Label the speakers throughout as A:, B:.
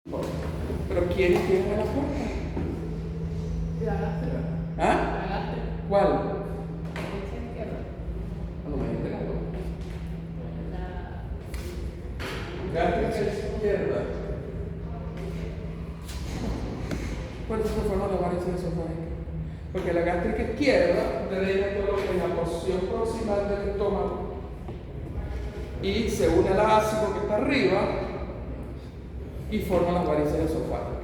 A: Pero ¿quién abre la puerta?
B: La lastre.
A: ¿Ah?
B: La lastre.
A: ¿Cuál?
B: Derecha izquierda.
A: No me digas.
B: La
A: Gástrica izquierda. ¿Cuál es la forma de varices esofágicas? Porque la gástrica izquierda drena todo lo que es la porción proximal del estómago y se une al ácido que está arriba y forma las varices esofágicas.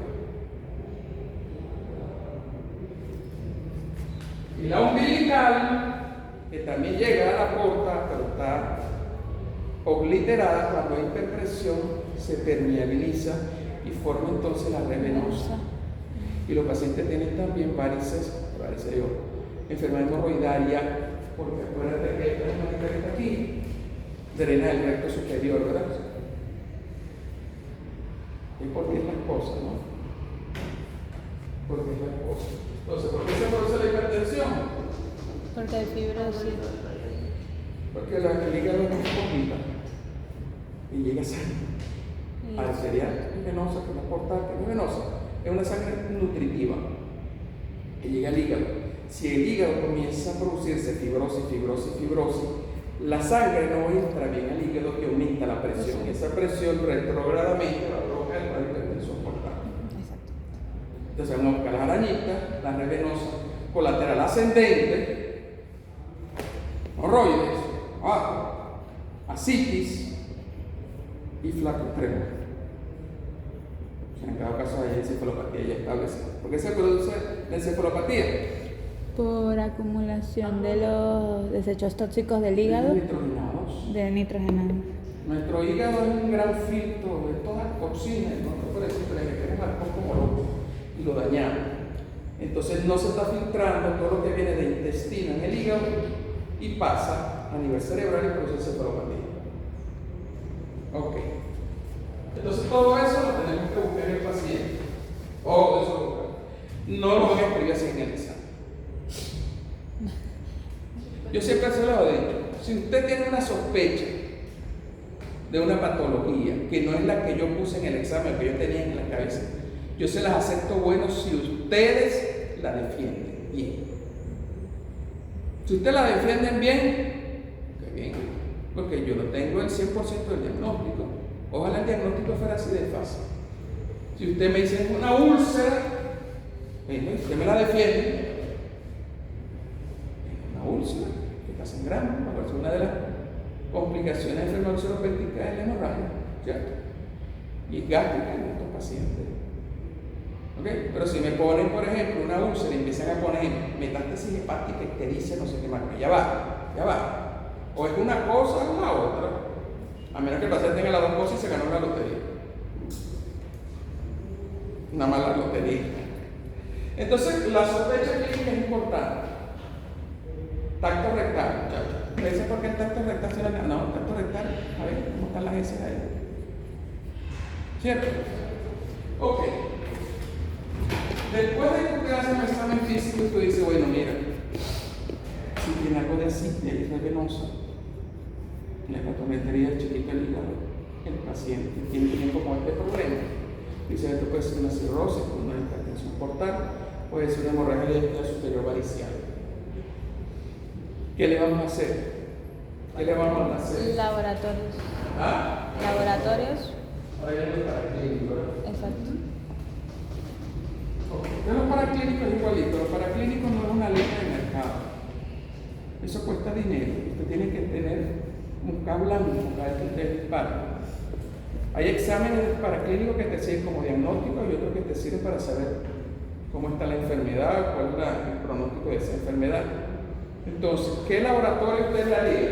A: Y la umbilical, que también llega a la porta, pero está obliterada cuando hay hiperpresión, se permeabiliza y forma entonces la red venosa. Y los pacientes tienen también varices, enfermedad hemorroidaria, porque acuérdate que esta manita que está aquí drena el recto superior, ¿verdad? Y porque es la esposa, ¿no? Porque es la esposa. Entonces, ¿por qué se produce la hipertensión?
C: Porque hay fibrosis.
A: Porque el hígado es muy poquita y llega sangre arterial y venosa, que no es portal, que no es venosa, es una sangre nutritiva que llega al hígado. Si el hígado comienza a producirse fibrosis, la sangre no entra bien al hígado, que aumenta la presión. Esa presión retrogradamente va a provocar la hipertensión portal. Entonces vamos a buscar las arañitas, la red venosa colateral ascendente, hemorroides, ascitis y flaco extremo. En cada caso hay encefalopatía ya establecida. ¿Por qué se produce la encefalopatía?
C: Por acumulación de los desechos tóxicos del hígado. De nitrogenados.
A: Nuestro hígado es un gran filtro de todas las toxinas. Nosotros por eso le metemos alcohol como loco y lo dañamos. Entonces no se está filtrando todo lo que viene de intestino en el hígado y pasa a nivel cerebral y produce encefalopatía. Ok. Entonces todo eso lo tenemos que buscar en el paciente. Todo eso no lo van a escribir así en el examen. Yo siempre se lo he dicho. Si usted tiene una sospecha de una patología que no es la que yo puse en el examen, que yo tenía en la cabeza, yo se las acepto bueno si ustedes la defienden bien. Si ustedes la defienden bien, qué bien, porque yo no tengo el 100% del diagnóstico. Ojalá el diagnóstico fuera así de fácil. Si usted me dice es una úlcera, usted me la defiende. Es una úlcera que está sangrando, es una de las complicaciones de enfermedad ulceropéptica es la hemorragia, ¿cierto? Y es gástrica en estos pacientes. ¿Okay? Pero si me ponen, por ejemplo, una úlcera y empiezan a poner metástasis hepática, ictericia, no sé qué más, ya va. O es una cosa o la otra. A menos que el paciente tenga las dos cosas y se ganó la lotería. Una mala lotería. Entonces, la sospecha clínica es importante. Tacto rectal, muchachos. ¿Me dicen por qué el tacto rectal se la... No, el tacto rectal, a ver cómo están las heces ahí. ¿Cierto? Ok. Después de que usted hace un examen físico, usted dice, bueno, mira, si tiene algo de ascitis, es venosa, la hepatometría chiquita del hígado, el paciente tiene como este problema. Dice, esto puede ser una cirrosis, una hipertensión portal, puede ser una hemorragia de superior varicial. ¿Qué le vamos a hacer?
C: Laboratorios.
A: ¿Ah?
C: Laboratorios.
A: Ahora ya no es paraclínico, ¿verdad?
C: Exacto.
A: De los paraclínicos es igualito. Los paraclínicos no es una lista de mercado. Eso cuesta dinero. Usted tiene que tener un blanco para que usted dispare. Hay exámenes paraclínicos que te sirven como diagnóstico y otros que te sirven para saber cómo está la enfermedad, cuál es el pronóstico de esa enfermedad. Entonces, ¿qué laboratorio usted le haría?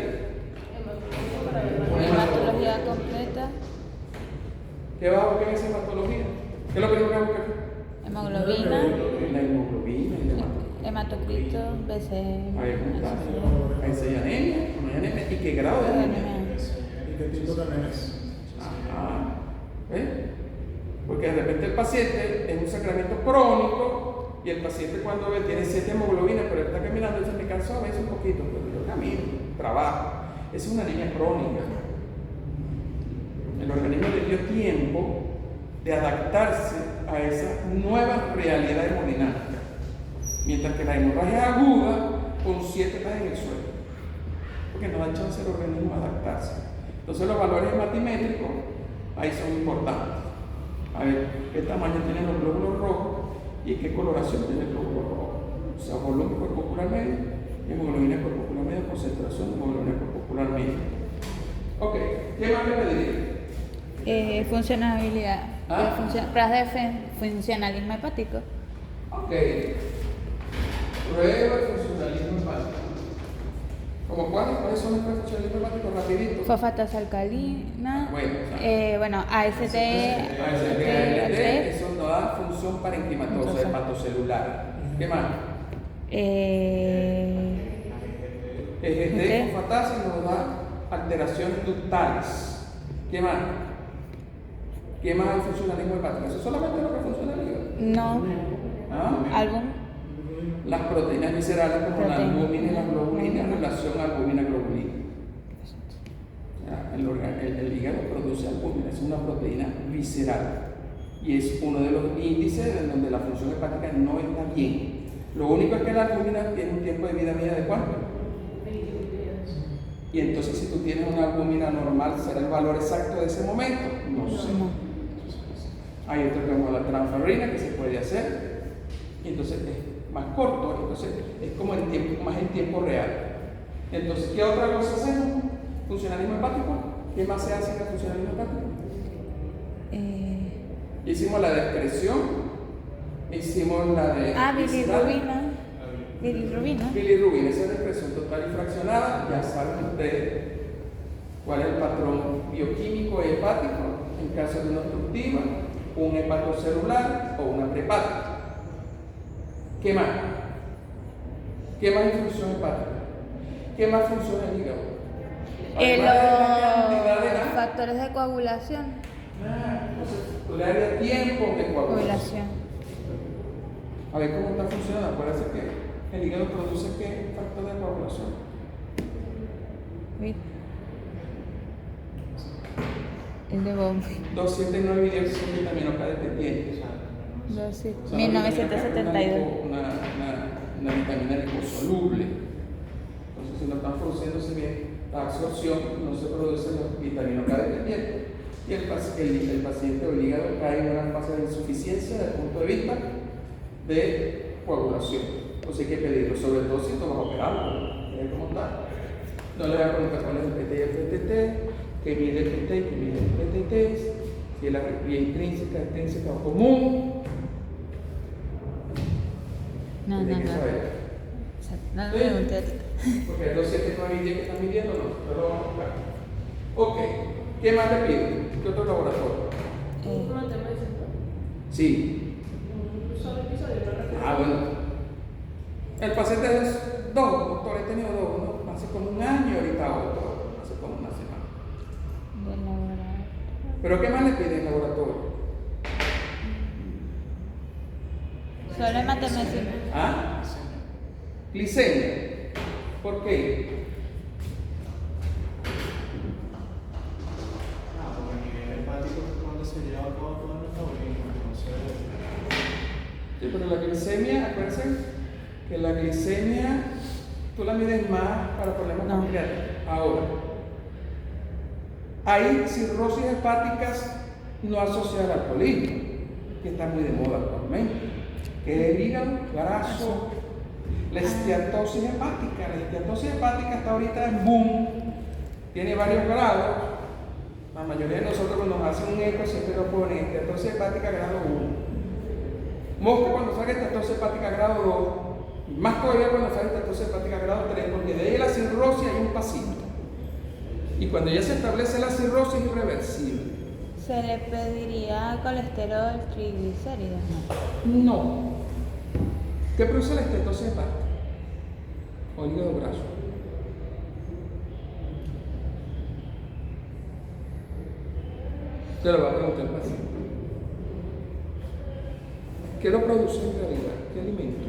C: Hematología completa.
A: ¿Qué va a buscar en esa hematología? ¿Qué es lo primero que va a buscar?
C: Hemoglobina.
A: La hemoglobina y la
C: Hematocrito, BCM.
A: Ahí se anemia. ¿Y qué grado de anemia?
D: ¿Y qué tipo de anemia es?
A: Ajá. Porque de repente el paciente es un sangramiento crónico y el paciente cuando ve tiene 7 hemoglobinas, pero está caminando y dice, me canso a veces un poquito, pero yo camino, trabajo. Esa es una anemia crónica. El organismo le dio tiempo de adaptarse a esa nueva realidad hemodinámica. Mientras que la hemorragia aguda consciente está en el suelo, porque no da chance al organismo a adaptarse. Entonces los valores hematimétricos ahí son importantes. A ver qué tamaño tienen los glóbulos rojos y qué coloración tiene el glóbulo rojo. O sea, volumen corporal medio, hemoglobina corporal medio, concentración de hemoglobina corporal medio. Ok, ¿qué más le pediría?
C: Funcionabilidad. Pruebas de funcionalismo hepático.
A: Ok. Prueba de funcionalismo hepático. ¿Cómo cuáles? ¿Cuáles son las pruebas de funcionalismo hepático? Rapidito.
C: Fosfatas alcalina.
A: Bueno,
C: AST.
A: Eso nos da función parenquimatosa, hepatocelular. ¿Qué más? EGT, fosfatasa nos da alteraciones ductales. ¿Qué más? ¿Qué más el funcionalismo hepático? ¿Eso es solamente lo que funciona el hígado?
C: No.
A: ¿Ah?
C: ¿Algún?
A: Las proteínas viscerales como la albúmina y la globulina en relación a albúmina-globulina. El hígado produce albúmina, es una proteína visceral y es uno de los índices en donde la función hepática no está bien. Lo único es que la albúmina tiene un tiempo de vida media de ¿cuánto?
B: 21 días.
A: Y entonces si tú tienes una albúmina normal, ¿será el valor exacto de ese momento? No sé. Hay otro como la transferrina que se puede hacer y entonces es más corto, entonces es como más en tiempo real. Entonces, ¿qué otra cosa hacemos? Funcionalismo hepático. ¿Qué más se hace en el funcionalismo hepático? Hicimos la de excreción, hicimos la de
C: bilirrubina. Bilirrubina.
A: Bilirrubina, esa es la expresión total y fraccionada. Ya saben ustedes cuál es el patrón bioquímico hepático en caso de una obstructiva, un hepatocelular o una prehepática. ¿Qué más? ¿Qué más es función hepática? ¿Qué más funciona el hígado?
C: Los factores de coagulación.
A: Entonces, tú le darías tiempo de coagulación. A ver cómo está funcionando. Acuérdense que el hígado produce ¿qué factor de coagulación?
C: El de Bohm.
A: 279 vitamina K dependiente.
C: 1972.
A: Una vitamina liposoluble. Entonces, si no están produciéndose bien la absorción, no se produce la vitamina K dependiente. Y el paciente o el hígado cae en una fase de insuficiencia desde el punto de vista de coagulación. Entonces hay que pedirlo, sobre todo si tú vas a operarlo. ¿Cómo está? No le voy a preguntar cuál es el PT y el PTT, qué mide el PT y qué mide el PTT, si es la vía intrínseca, extrínseca o común.
C: No.
A: Porque hay 279 y 10 que están midiendo, no, pero lo vamos a buscar. Ok, ¿qué más le pido? ¿Qué otro laboratorio?
B: ¿Un tema de centro?
A: Sí.
B: ¿Un solo episodio?
A: Bueno. El paciente es dos, doctor, he tenido dos, uno hace como un año y ahorita otro, hace como una semana.
C: Del laboratorio.
A: ¿Pero qué más le pide el laboratorio?
C: Solo hematocrit.
A: ¿Ah? Glicemia. ¿Por qué?
D: Porque a nivel hepático cuando se lleva a cabo todo el metabolismo, entonces.
A: Sí, pero la glicemia, acuérdense que la glicemia tú la mides más para problemas familiares. Ahora, hay cirrosis hepáticas no asociadas al alcoholismo, que está muy de moda actualmente, que es el hígado graso. La esteatosis hepática. La esteatosis hepática está ahorita en boom, tiene varios grados. La mayoría de nosotros cuando nos hacen un eco siempre lo ponen esteatosis hepática grado 1. Mosca cuando sale esteatosis hepática grado 2, y más todavía cuando sale esteatosis hepática grado 3, porque de ahí la cirrosis hay un pasito. Y cuando ya se establece la cirrosis es irreversible.
C: ¿Se le pediría colesterol, triglicéridos?
A: No. ¿Qué produce la estetosis hepática? O hígado graso. Te lo va a preguntar el paciente. ¿Qué lo produce en realidad? ¿Qué alimento?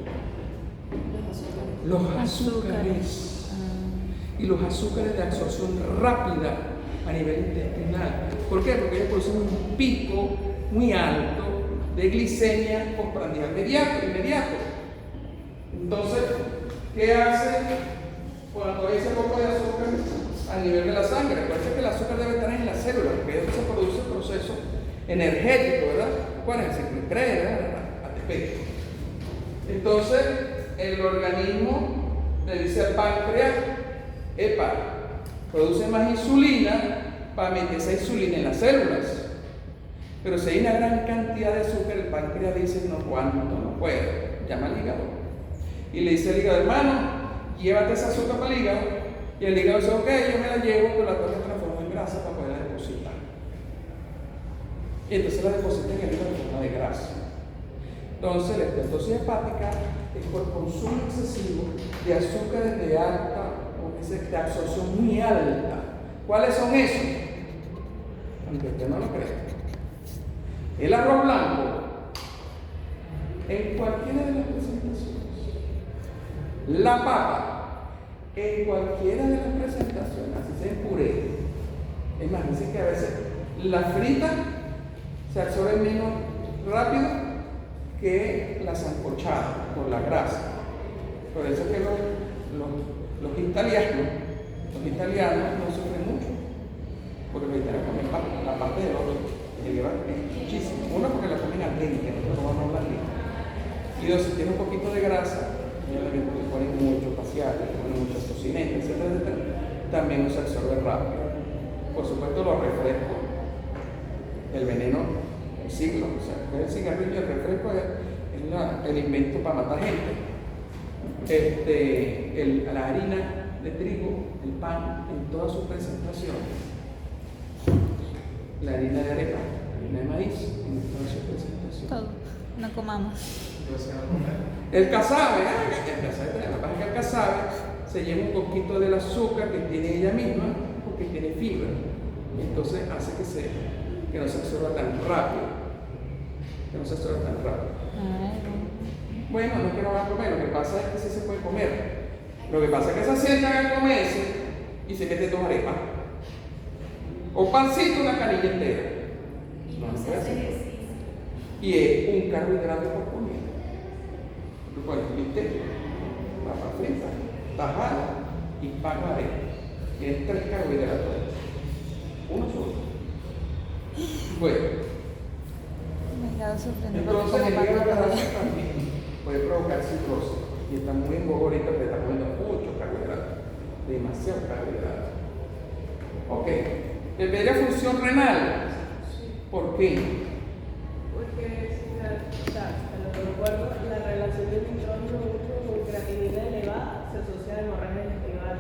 A: Los azúcares. Y los azúcares de absorción rápida a nivel intestinal. ¿Por qué? Porque ellos producen un pico muy alto de glicemia postprandial inmediato. Entonces, ¿qué hace cuando hay ese poco de azúcar a nivel de la sangre? Recuerda que el azúcar debe estar en la célula, porque eso se produce el proceso energético, ¿verdad? ¿Cuál es el ciclo de Krebs, ¿verdad? ATP. Entonces, el organismo le dice al páncreas, epa, produce más insulina para meter esa insulina en las células. Pero si hay una gran cantidad de azúcar, el páncreas dice, no aguanto, no puedo, llama al hígado. Y le dice al hígado, hermano, llévate esa azúcar para el hígado. Y el hígado dice, ok, yo me la llevo, pero la tengo que transformar en grasa para poderla depositar. Y entonces la deposita en el hígado en forma de grasa. Entonces la esteatosis hepática es por consumo excesivo de azúcares de alta, de absorción muy alta. ¿Cuáles son esos? Aunque usted no lo crea. El arroz blanco, en cualquiera de las presentaciones. La papa, en cualquiera de las presentaciones, así sea en puré. Es más, dicen que a veces la frita se absorbe menos rápido que la sancochada por la grasa. Por eso es que los italianos no sufren mucho, porque los italianos comen la parte del otro, que lleva muchísimo. Uno, porque la comen al dente, nosotros vamos a hablar bien. Y dos, si tiene un poquito de grasa, le ponen mucho facial, le ponen muchas tocinetas, etcétera, también no se absorbe rápido. Por supuesto, los refrescos, el veneno, el siglo, o sea, el cigarrillo, el refresco es el invento para matar gente. La harina de trigo, el pan, en todas sus presentaciones. La harina de arepa, la harina de maíz, en todas sus presentaciones.
C: Todo. No comamos.
A: El casabe, lo que pasa es que el casabe se lleva un poquito del azúcar que tiene ella misma, porque tiene fibra. Entonces hace que no se absorba tan rápido. Bueno, no es que no van a comer, lo que pasa es que sí se puede comer. Lo que pasa es que se sientan a comerse y se mete dos arepas. O pancito, una canilla entera. Y es un carbohidrato por comida. ¿Cuál es? ¿Viste? Papa frita, tajada y pan de arepa. Tienes 3 carbohidratos. Uno solo. Bueno. Entonces el hígado graso también puede provocar cirrosis. Y está muy en boga ahorita porque está comiendo mucho carbohidrato. Demasiado carbohidrato. Ok. ¿Debería función renal? ¿Por qué?
B: Porque lo recuerdo, la relación del nitrógeno con creatinina elevada se asocia a hemorragia intestinal.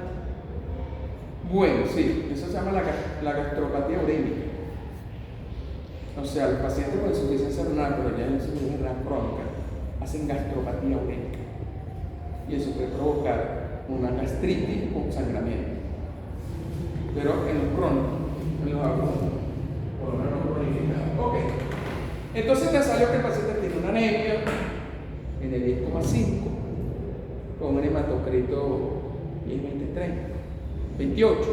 A: Bueno, sí, eso se llama la gastropatía urémica. O sea, los pacientes con insuficiencia renal, pero ya en insuficiencia renal crónica, hacen gastropatía urémica. Y eso puede provocar una gastritis con sangramiento. Pero en los crónicos, en los agudos, por lo menos no cronificados. Ok. Entonces te salió que el paciente tiene una anemia en el 10,5 con un hematocrito 28%,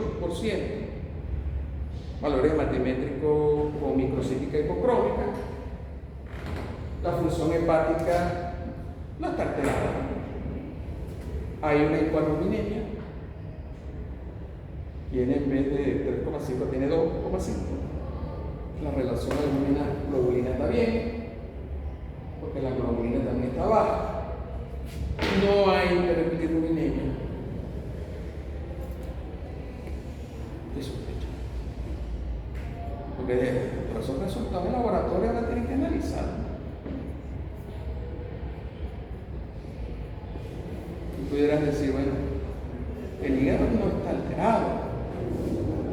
A: valores hematimétricos con microcítica hipocrómica. La función hepática no está alterada. Hay una hipoalbuminemia, tiene en vez de 3,5 tiene 2,5. La relación albumina-globulina está bien, porque la globulina también está baja. No hay hiperbilirubinemia. ¿Qué sospecha? Porque todos esos resultados de laboratorio ahora tienen que analizar. Y pudieras decir, bueno, el hígado no está alterado.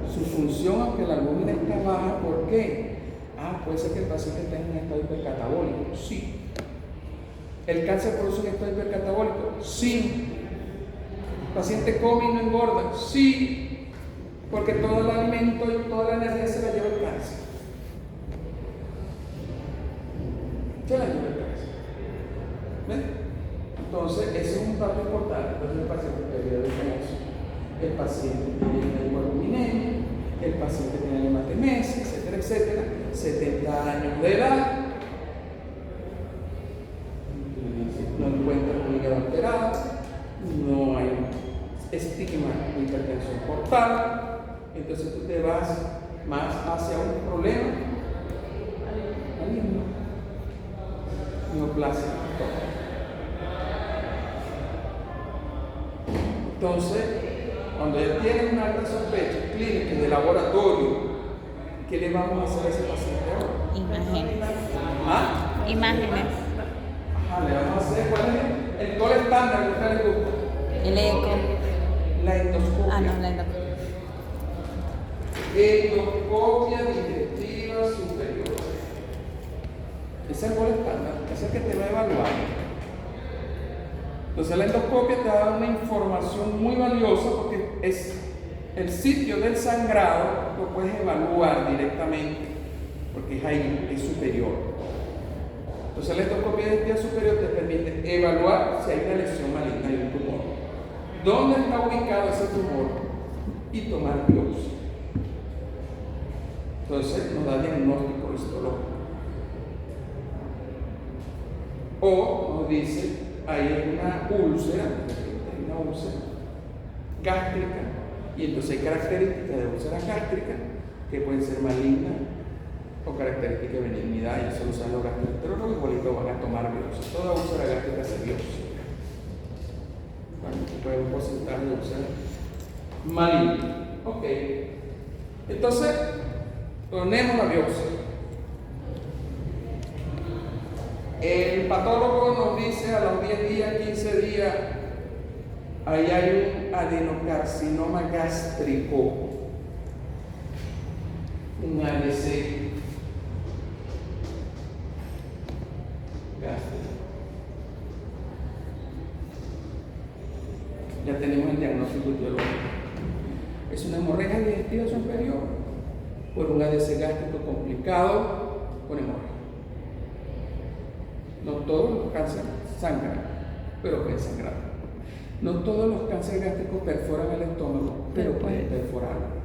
A: Su función, aunque la albúmina está baja, ¿por qué? Puede ser que el paciente esté en un estado hipercatabólico. Sí. ¿El cáncer produce un estado hipercatabólico? Sí. ¿El paciente come y no engorda? Sí. Porque todo el alimento y toda la energía se la lleva el cáncer. Se la lleva el cáncer. ¿Ven? Entonces, ese es un dato importante. Entonces, el paciente debería de eso. El paciente tiene una hipoalbuminemia, el paciente tiene hematemesis, etcétera, etcétera. 70 años de edad, no encuentras un hígado alterado, no hay estigma de hipertensión portal, entonces tú te vas más hacia un problema maligno, neoplasia. Entonces, cuando ya tienes una alta sospecha clínica de laboratorio, ¿qué le vamos a hacer a ese paciente ahora?
C: Imágenes.
A: ¿Ah?
C: Imágenes.
A: Ajá, le vamos a hacer, ¿cuál es el gol estándar que a usted le gusta?
C: El eco.
A: La endoscopia.
C: Ah, no, la endoscopia.
A: Endoscopia digestiva superior. Ese es el gol estándar, ese es el que te va a evaluar. Entonces la endoscopia te da una información muy valiosa porque es el sitio del sangrado, lo puedes evaluar directamente porque es ahí, es superior. Entonces la endoscopia digestiva superior te permite evaluar si hay una lesión maligna y un tumor. ¿Dónde está ubicado ese tumor? Y tomar biopsia. Entonces nos da diagnóstico histológico. O nos dice, ahí hay una úlcera gástrica, y entonces hay características de úlcera gástrica que pueden ser malignas o características de benignidad, y eso lo usan los gastroenterólogos, igualito van a tomar biopsia. Toda úlcera gástrica se biopsia. Puede un porcentaje de úlcera maligna. Ok. Entonces, ponemos la biopsia. El patólogo nos dice a los 10 días, 15 días, ahí hay un adenocarcinoma gástrico, un ADC gástrico. Ya tenemos el diagnóstico etiológico. Es una hemorragia digestiva superior por un ADC gástrico complicado con hemorragia. No todos los cánceres sangran, pero pueden sangrar. No todos los cánceres gástricos perforan el estómago, pero pueden perforarlo.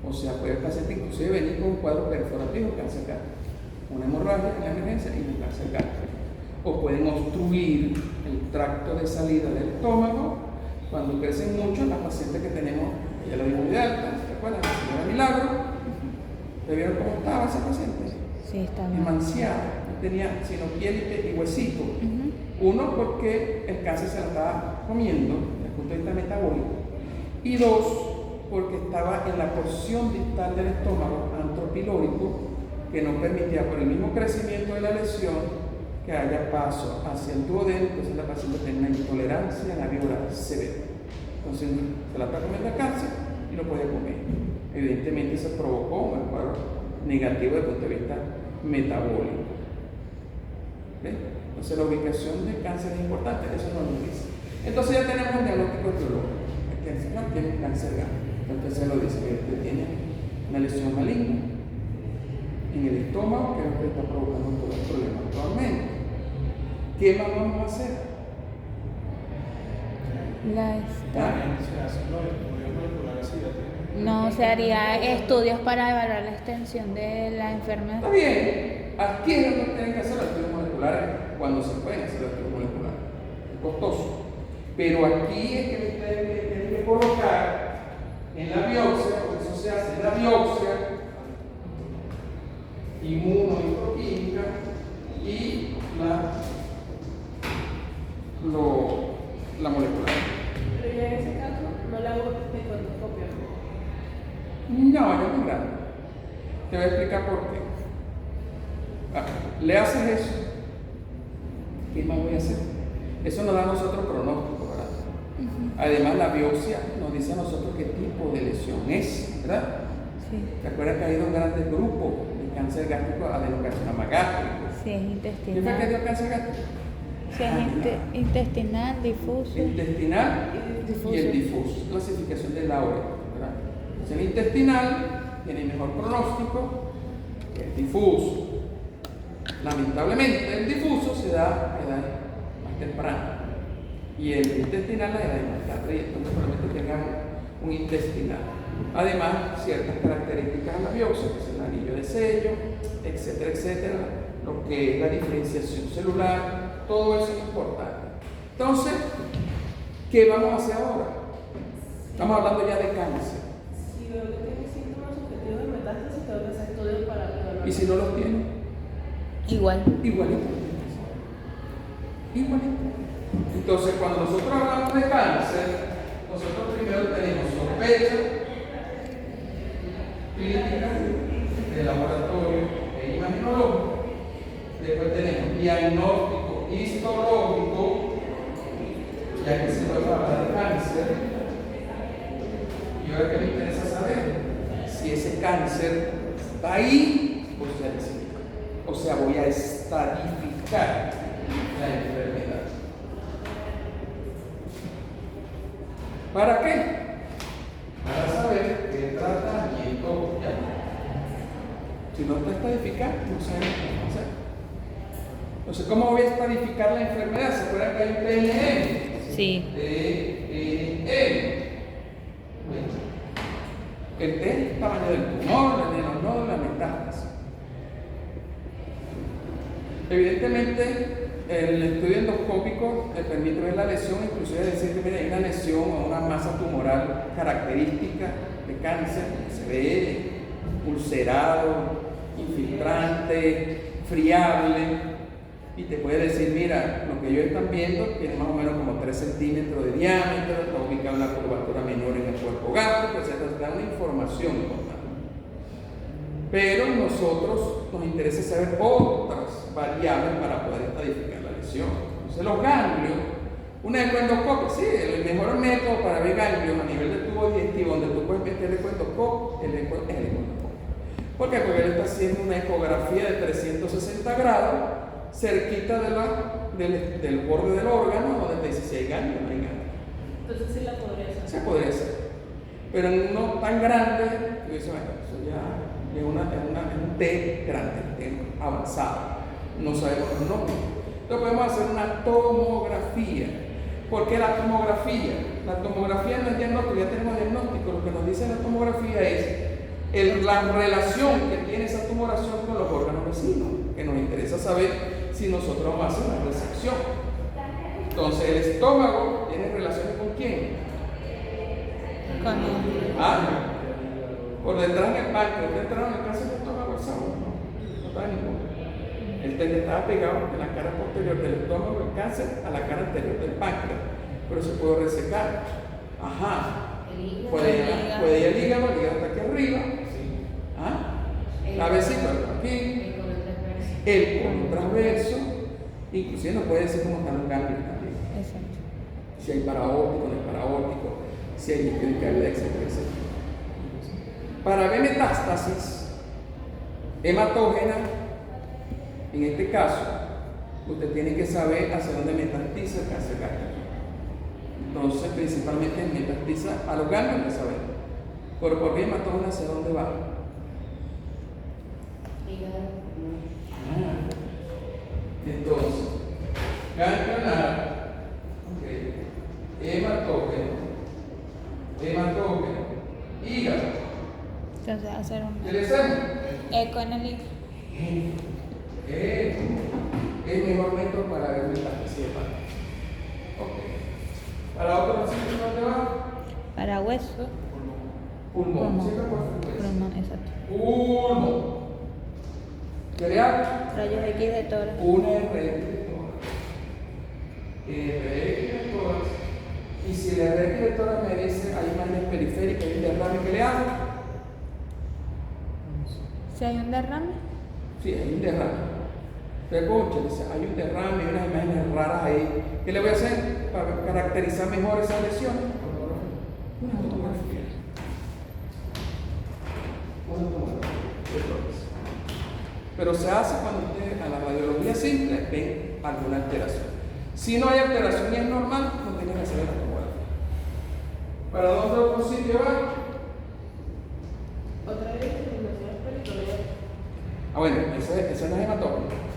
A: O sea, puede el paciente inclusive venir con un cuadro perforativo, cáncer gástrico, una hemorragia en la emergencia y un cáncer gástrico. O pueden obstruir el tracto de salida del estómago. Cuando crecen mucho, las pacientes que tenemos, ya lo dimos de alta, ¿se acuerdan? La señora Milagro, ¿te vieron cómo estaba esa paciente?
C: Sí, está bien.
A: Emanciada, no tenía sino piel y huesito. Uno, porque el cáncer se la estaba comiendo desde el punto de vista metabólico, y dos, porque estaba en la porción distal del estómago antropilórico que no permitía, por el mismo crecimiento de la lesión, que haya paso hacia el duodeno. Entonces la paciente tiene una intolerancia a la víbora severa. Entonces se la está comiendo el cáncer y no puede comer. Evidentemente se provocó un cuadro negativo desde el punto de vista metabólico. ¿Ven? Entonces la ubicación del cáncer es importante, eso no lo dice. Entonces ya tenemos un diagnóstico etiológico. El señor tiene un cáncer gástrico. Entonces lo dice que usted tiene una lesión maligna en el estómago, que es lo que está provocando todo el problema actualmente. ¿Qué más vamos a hacer?
C: No se haría estudios para evaluar la extensión de la enfermedad.
A: Está bien, aquí es donde tienen que hacer los estudios moleculares cuando se pueden hacer los estudios moleculares. Es costoso. Pero aquí es que ustedes tienen que colocar en la biopsia, porque eso se hace en la biopsia, inmunohistoquímica y la molecular.
B: Pero yo en ese caso no le hago econdoscopio.
A: No, yo no grande. Te voy a explicar por qué. Le haces eso, ¿qué más voy a hacer? Eso nos da a nosotros pronóstico, ¿verdad? Además, la biopsia nos dice a nosotros qué tipo de lesión es, ¿verdad?
C: Sí.
A: ¿Te acuerdas que ha habido un gran grupo de cáncer gástrico, adenocarcinoma gástrico?
C: Sí, es
A: ¿Quién fue que
C: intestinal.
A: dio cáncer gástrico?
C: Sí, es intestinal, difuso.
A: Intestinal
C: Difuso.
A: y el difuso. Clasificación de Laurea, ¿verdad? Entonces, el intestinal tiene mejor pronóstico que el difuso. Lamentablemente, el difuso se da a edad más temprana y el intestinal a edad más tarde, y entonces probablemente tengan un intestinal. Además, ciertas características de la biopsia, que es el anillo de sello, etcétera, etcétera, lo que es la diferenciación celular, todo eso es importante. Entonces, ¿qué vamos a hacer ahora? Estamos hablando ya de cáncer.
B: Si veo que tiene síntomas subjetivos de metástasis, tengo que hacer estudios para evaluar.
A: ¿Y si no los tiene?
C: Igual.
A: Igualito. Entonces, cuando nosotros hablamos de cáncer, nosotros primero tenemos sospecha clínica de laboratorio e imaginológico, después tenemos diagnóstico histológico, ya que se puede hablar de cáncer, y ahora que me interesa saber si ese cáncer está ahí o se necesita. O sea, voy a estadificar la enfermedad. ¿Para qué? Para saber qué tratamiento ya. Si no está estadificado, no sabemos qué hacer. Entonces, ¿cómo voy a estadificar la enfermedad? ¿Se acuerdan que hay un TNM?
C: Sí.
A: TNM. El T es el tamaño del tumor, el de los nódulos, la metástasis. Evidentemente, el estudio endoscópico permite ver la lesión, inclusive decir que mira, hay una lesión o una masa tumoral característica de cáncer, que se ve ulcerado, infiltrante, friable, y te puede decir, mira, lo que ellos están viendo tiene más o menos como 3 centímetros de diámetro, está ubicado en una curvatura menor en el cuerpo gástrico, etc. Te da una información importante. Pero nosotros nos interesa saber otras variables para poder estadificar la lesión. Entonces los ganglios, una ecoendoscopia, sí, el mejor método para ver ganglios a nivel del tubo digestivo donde tú puedes meter el ecoendoscopio es el ecoendoscopio. ¿Por qué? Porque él está haciendo una ecografía de 360 grados cerquita del borde del órgano donde te dice si hay ganglio o no hay ganglio.
B: Entonces sí la podría hacer.
A: Se podría hacer, pero no tan grande, que dice, bueno, eso ya es un T grande, T avanzado, no sabemos los nombres. Entonces podemos hacer una tomografía. ¿Por qué la tomografía? La tomografía no es diagnóstico, ya tenemos diagnóstico. Lo que nos dice la tomografía es la relación que tiene esa tumoración con los órganos vecinos, que nos interesa saber si nosotros vamos a hacer una resección. Entonces el estómago tiene relaciones con quién?
C: Con el...
A: Por detrás del páncreas. ¿Ustedes entraron en el cáncer del estómago el sábado? No estaba ninguno. El tende estaba pegado en la cara posterior del estómago del cáncer a la cara anterior del páncreas, pero se puede resecar. Ajá. Puede ir al hígado está aquí arriba. La vesícula está aquí. El colon transverso. Inclusive nos puede decir cómo están los ganglios también.
C: Exacto.
A: Si hay paraórtico, no hay paraórtico, si hay isquiocardia, etcétera, etcétera. Para ver metástasis hematógena, en este caso, usted tiene que saber hacia dónde metastiza el cáncer gástrico. Entonces, principalmente metastiza a los ganglios, que sabemos. Pero por vía hematógena, ¿hacia dónde va? Entonces, ganglionar, hematógeno, hígado.
C: Entonces hacer un
A: ¿Qué le hacemos?
C: eco en el hígado.
A: Es el mejor método para ver metástasis hepática. Ok. Para otro paciente, ¿dónde va?
C: Para hueso.
A: Pulmón. Siempre puede ser hueso.
C: Pulmón, exacto.
A: Pulmón. ¿Qué le hago?
C: Rayos X de tórax.
A: Una RX de tórax. RX de tórax. Y si el RX de tórax me dice hay imágenes periféricas y un derrame, ¿qué le hago?
C: Si hay un derrame.
A: Sí, hay un derrame. Pero dice, hay un derrame y unas imágenes raras ahí. ¿Qué le voy a hacer para caracterizar mejor esa lesión? Una tomografía. Una tomografía de tórax. Pero se hace cuando usted a la radiología simple ven alguna alteración. Si no hay alteración y es normal, no tiene que hacer la tomografía. ¿Para dónde otro sitio va?
B: Otra vez, estimulaciones peritoneales.
A: Bueno, ese no es hematógeno.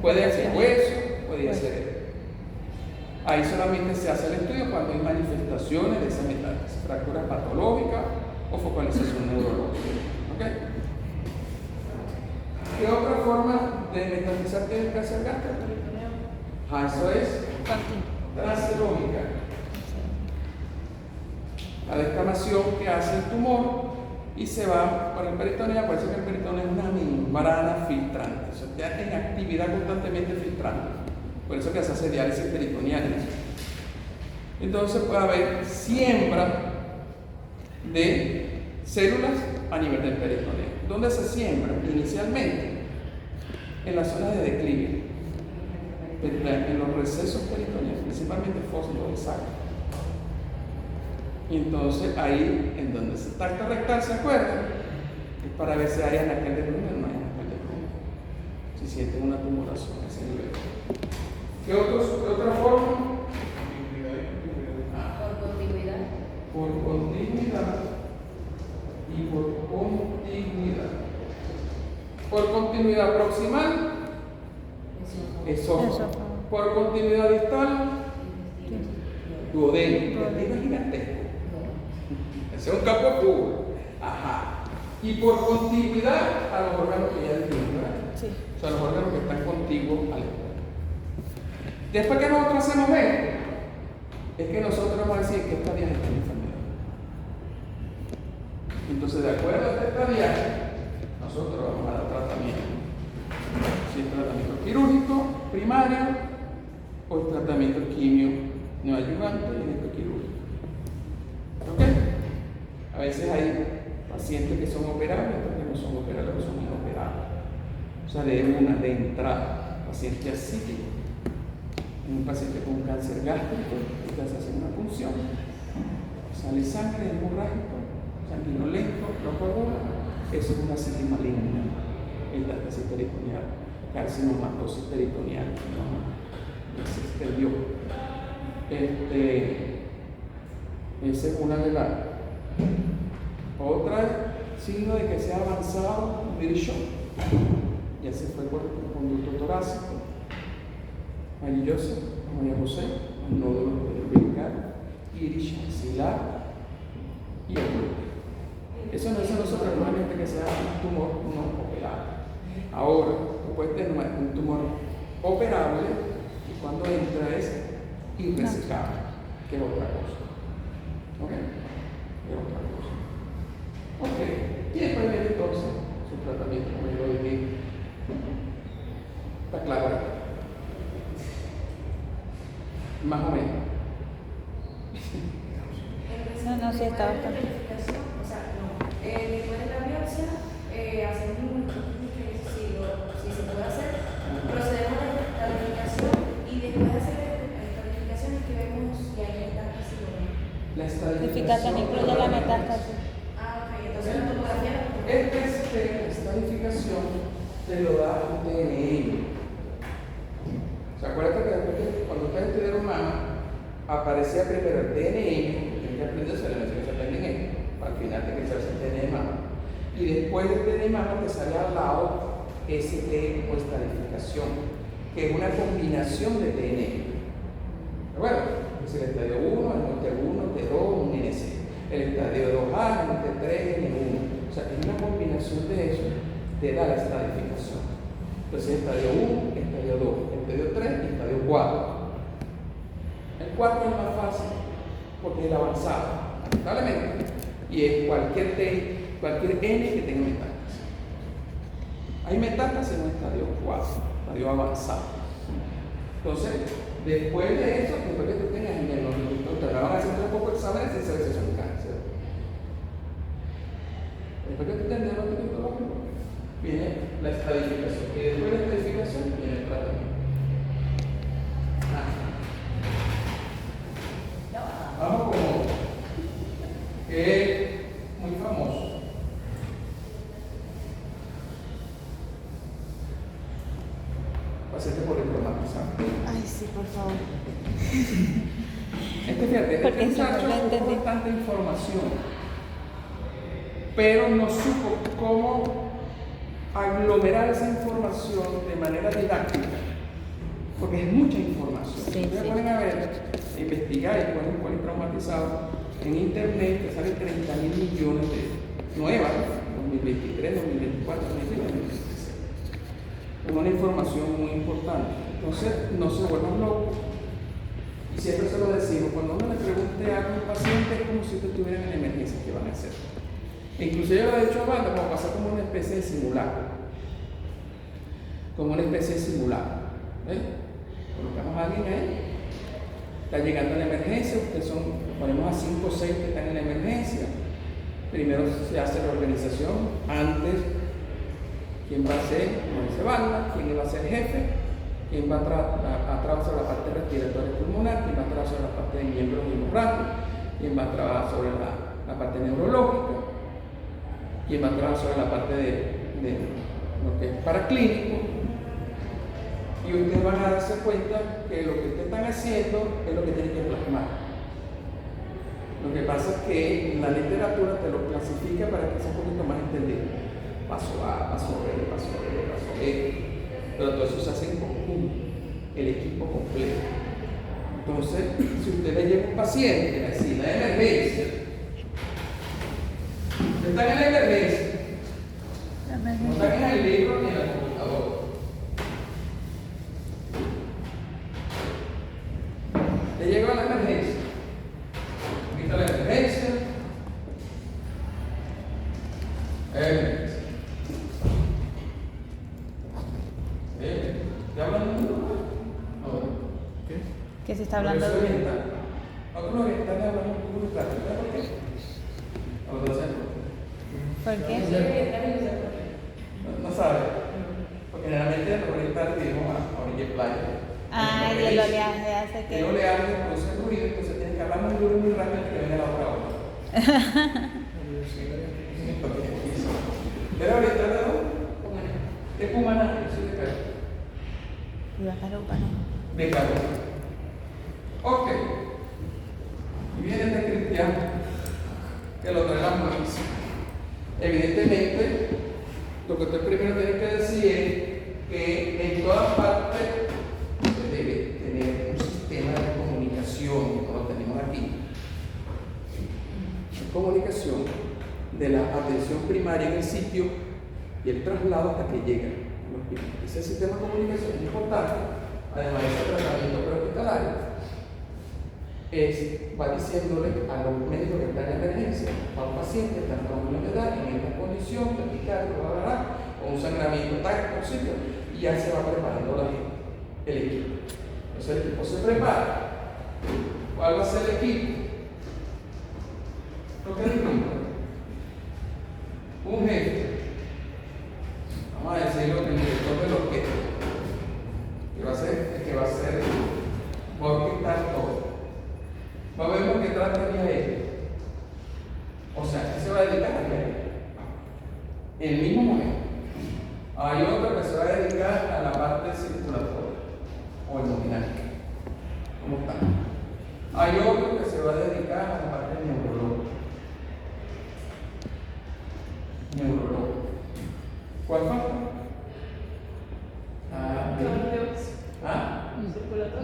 A: Puede ser hueso, puede ser Ahí solamente se hace el estudio cuando hay manifestaciones de esa metástasis, fractura patológica o focalización neurológica. ¿Ok? ¿Qué otra forma de metastizar tiene el cáncer gástrico? Eso es transcelómica. La descamación que hace el tumor y se va por el peritoneo. Por eso que el peritoneo es una membrana filtrante, o sea, está en actividad constantemente filtrante. Por eso que se hace diálisis peritoneal. Entonces puede haber siembra de células a nivel del peritoneo. ¿Dónde se siembra? Inicialmente en la zona de declive, en los recesos peritoneales, principalmente fósforo de sangre. Y entonces ahí, en donde se tacto rectal, ¿se acuerdan? Es para ver si hay anaquel de Brunner o no hay anaquel de Brunner. Si sienten una tumoración a ese nivel. ¿Qué otra forma? Por continuidad y por continuidad. Por continuidad proximal, esófago. Por continuidad distal, duodeno. Es gigantesco. Ese es un campo puro. Ajá. Y por continuidad a los órganos que ya dijimos, ¿verdad?
C: Sí.
A: O sea, los órganos que están contiguos al estómago. Después que nosotros hacemos esto, es que nosotros vamos a decir que esta viaje está en enfermedad. Entonces, de acuerdo a esta viaje, nosotros vamos a dar tratamiento. Si es tratamiento quirúrgico primario o es tratamiento quimio neoadyuvante y electroquirúrgico. ¿Ok? A veces hay pacientes que son operables, otros que no son operables, que son inoperables. O sea, de entrada, paciente ascítico, un paciente con cáncer gástrico, que se hace una punción, sale sangre hemorrágico, sanguinolento, lo coagula. Eso es una citis maligna, metástasis peritoneal, carcinomatosis peritoneal, ¿no? Se extendió. Esa es una de las. Otra signo de que se ha avanzado, Virchow. Ya se fue por el conducto torácico, amarilloso, María José, un nódulo umbilical, iris axilar y el glúteo. Eso no es nosotros normalmente que sea un tumor no operable. Ahora, tú puedes tener un tumor operable y cuando entra es irresecable, que es otra cosa. ¿Ok? Es otra cosa. Ok. Y después viene entonces su tratamiento, como yo lo dije. ¿Está claro? Más o menos.
C: No, sí, está bastante.
E: Después de la biopsia, hacemos un si se puede hacer, procedemos a la estadificación y después de hacer la estadificación es que vemos si hay metástasis o no.
A: La
C: Estadificación incluye la metástasis.
E: Ok, entonces la tomografía
A: la estadificación te lo da un TNM. ¿Se acuerdan que después cuando ustedes estudiaron mama, aparecía primero el TNM, que ya aprenderse la mención que se aprenden esto, al final te que se hace el TNM mama. Y después del TNM mama te sale al lado ST o estadificación, que es una combinación de TNM. ¿De acuerdo? Es el estadio 1, el T1, T2, un NC. El estadio 2A, el T3, N1. O sea, es una combinación de eso, te da la estadificación. Entonces, estadio 1, estadio 2, estadio 3 y estadio 4. El 4 es más fácil porque es el avanzado, lamentablemente, y es cualquier N que tenga metástasis. Hay metástasis en el estadio 4, estadio avanzado. Entonces, después de eso, después que tú tengas el diagnóstico, te van a hacer un poco de exámenes si se ve si es un cáncer. Después que tú tengas el diagnóstico, viene la estadificación. Y después de la estadificación, viene el tratamiento. Vamos con otro, que es muy famoso. Paciente poliplomatizante.
C: Ay, sí, por favor.
A: Fíjate,
C: Porque
A: este muchacho
C: no entendí.
A: tuvo tanta información, pero no supo cómo aglomerar esa información de manera didáctica, porque es mucha información.
C: Sí,
A: Ustedes
C: sí.
A: ponen a ver, a investigar y ponen politraumatizados en internet, que salen 30.000 millones de nuevas, 2023, 2024, 2026. Es una información muy importante. Entonces, no se vuelvan locos. Y siempre se lo decimos, cuando uno le pregunte a un paciente es como si usted estuviera en emergencia, ¿qué van a hacer? E inclusive yo lo he dicho a banda, como pasa como una especie de simulacro. Como una especie de simulacro. Colocamos a alguien ahí, está llegando a la emergencia, ponemos a 5 o 6 que están en la emergencia. Primero se hace la organización, antes, quién va a ser, como dice banda, quién va a ser jefe, quién va a trabajar sobre la parte respiratoria pulmonar, quién va a trabajar sobre la parte de miembros hemorrágicos, quién va a trabajar sobre la parte neurológica, quién va a trabajar sobre la parte de lo que es paraclínico. Y ustedes van a darse cuenta que lo que ustedes están haciendo es lo que tienen que plasmar. Lo que pasa es que la literatura te lo clasifica para que sea un poquito más entendido. Paso A, paso B, paso B, paso E. Pero todo eso se hace en conjunto, el equipo completo. Entonces, si usted le llega un paciente, así, la emergencia, están en la emergencia, no están en el libro ni en el computador. Le llegó a la emergencia, viste la emergencia, ¿te hablan de ¿qué?
C: ¿Qué se está hablando?
A: Porque soy oriental. Algunos orientales hablan un poco de claro. ¿Sabes por qué?
C: ¿Por qué?
A: No sabe. Porque generalmente los orientales vivimos a orilla de playa.
C: Ah, y el oleaje hace que...
A: El oleaje produce ruido, entonces tienes que hablar muy duro y muy rápido que venga la otra hora. ¿Eres oriental de dónde? De Cumaná, yo soy de Carlos.
C: Iba a Carupa, ¿no?
A: De Carlos. Ok. Y viene este cristiano que lo trae la ambulancia. Evidentemente, lo que usted primero tiene que decir es que en todas partes usted debe tener un sistema de comunicación, como lo tenemos aquí. Comunicación de la atención primaria en el sitio y el traslado hasta que llega al hospital. Ese sistema de comunicación es importante, además de ese tratamiento prehospitalario, va diciéndole a los médicos que están en emergencia, a un paciente que está en una edad, en esta condición, taquicardia, o un sangramiento tal, sitio, y ya se va preparando el equipo. Entonces el equipo se prepara. ¿Cuál va a ser el equipo? Lo que digo, un jefe, vamos a decirlo que el director de la orquesta, que va a ser, va a orquestar todo. Va a ver lo que trata de él. O sea, ¿qué se va a dedicar a él? En el mismo momento. Hay otro que se va a dedicar a la parte circulatoria o hemodinámica. ¿Cómo está? Hay otro que se va a dedicar a la parte neurológica. ¿Cuál falta?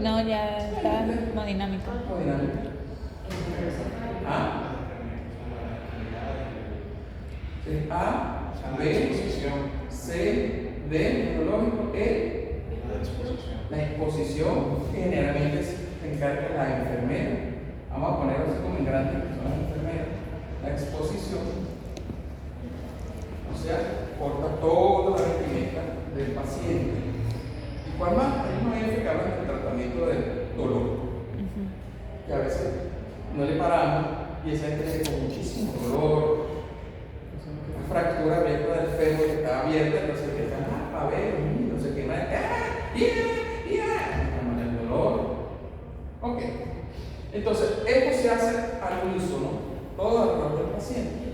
C: No, ya está hemodinámica.
A: Hemodinámica. A, B, C, D, neurológico, E, la exposición, que generalmente se encarga la enfermera. Vamos a ponerlo así como en grande, que son las enfermeras. La exposición, o sea, corta toda la vestimenta del paciente. ¿Y cuál más? Hay unos que hablan del tratamiento del dolor, que a veces no le paramos y esa gente tiene con muchísimo dolor. Una fractura abierta del fémur que está abierta, entonces que está a ver, no sé qué más, el dolor. Ok. Entonces, esto se hace al unísono, todo alrededor del paciente,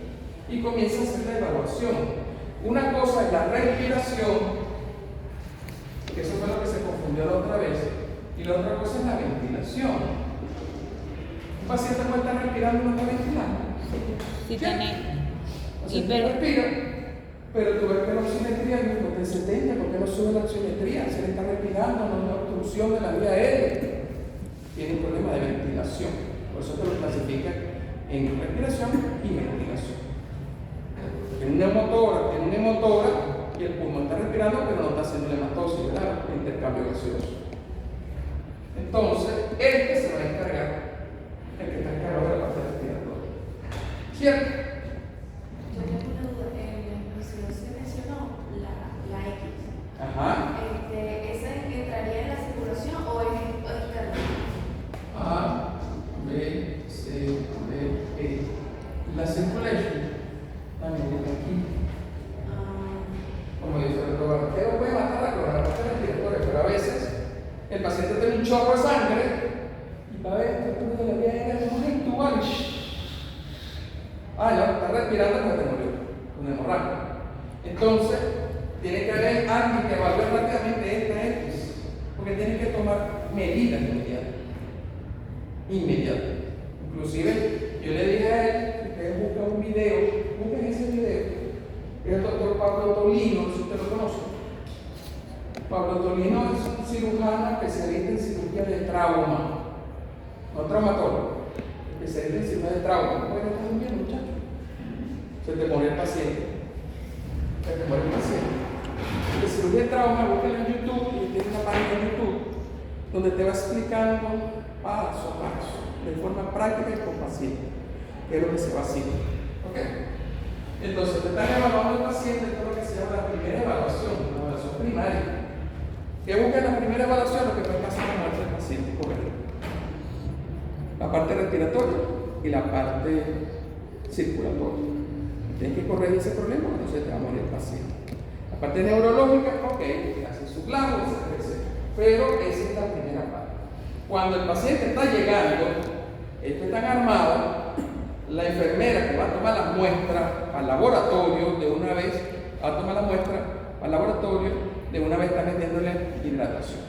A: y comienza a hacer la evaluación. Una cosa es la respiración, que eso fue lo que se confundió la otra vez, y la otra cosa es la ventilación. Un paciente puede estar respirando y no está ventilando.
C: Sí, tiene.
A: O sea, respira, pero tú ves que la oximetría no es de 70, porque no sube la oximetría, se le está respirando, no hay obstrucción. obstrucción de la vía aérea, tiene un problema de ventilación. Por eso te lo clasifican en respiración y ventilación. En una motora y el pulmón está respirando, pero no está haciendo hematosis, ¿verdad? Intercambio gaseoso. Entonces, se va a encargar, el que está encargado de la parte respiratoria. ¿Cierto?
E: Yo tengo una duda. En la exposición se mencionó la X.
A: Ajá.
E: ¿Esa entraría en la circulación o es externa?
A: A, B, C, D, E. La circulation también está aquí. Como dice el doctor, ¿qué puede matar con la parte respiratoria? Pero a veces el paciente tiene un chorro de sangre y va a ver que la vía aérea es muy actual. No, está respirando porque te murió, una hemorragia. Entonces, tiene que haber alguien que evalúe rápidamente esta X, porque tiene que tomar medidas inmediatas. Inclusive, yo le dije a él que ustedes busquen un video, busquen ese video, es el doctor Pablo Tolino, si usted lo conoce. Pablo Tolino es un cirujano especialista en cirugía de trauma, no traumatólogo, especialista en cirugía de trauma. Bueno, está muy bien, muchacho. Se te murió el paciente. De cirugía de trauma, búsquenlo en YouTube, y tiene una página en YouTube donde te va explicando paso a paso, de forma práctica y con paciente, qué es lo que se va haciendo. ¿Ok? Entonces, te están evaluando el paciente, esto es lo que se llama la primera evaluación, una evaluación primaria. ¿Qué busca en la primera evaluación? Lo que puede pasar con muerte del paciente, correcto. La parte respiratoria y la parte circulatoria. Tienes que corregir ese problema, no se te va a morir el paciente. La parte neurológica, ok, hace su clavo, etc. Pero esa es la primera parte. Cuando el paciente está llegando, están armados, la enfermera que va a tomar las muestras al laboratorio de una vez, está metiéndole hidratación.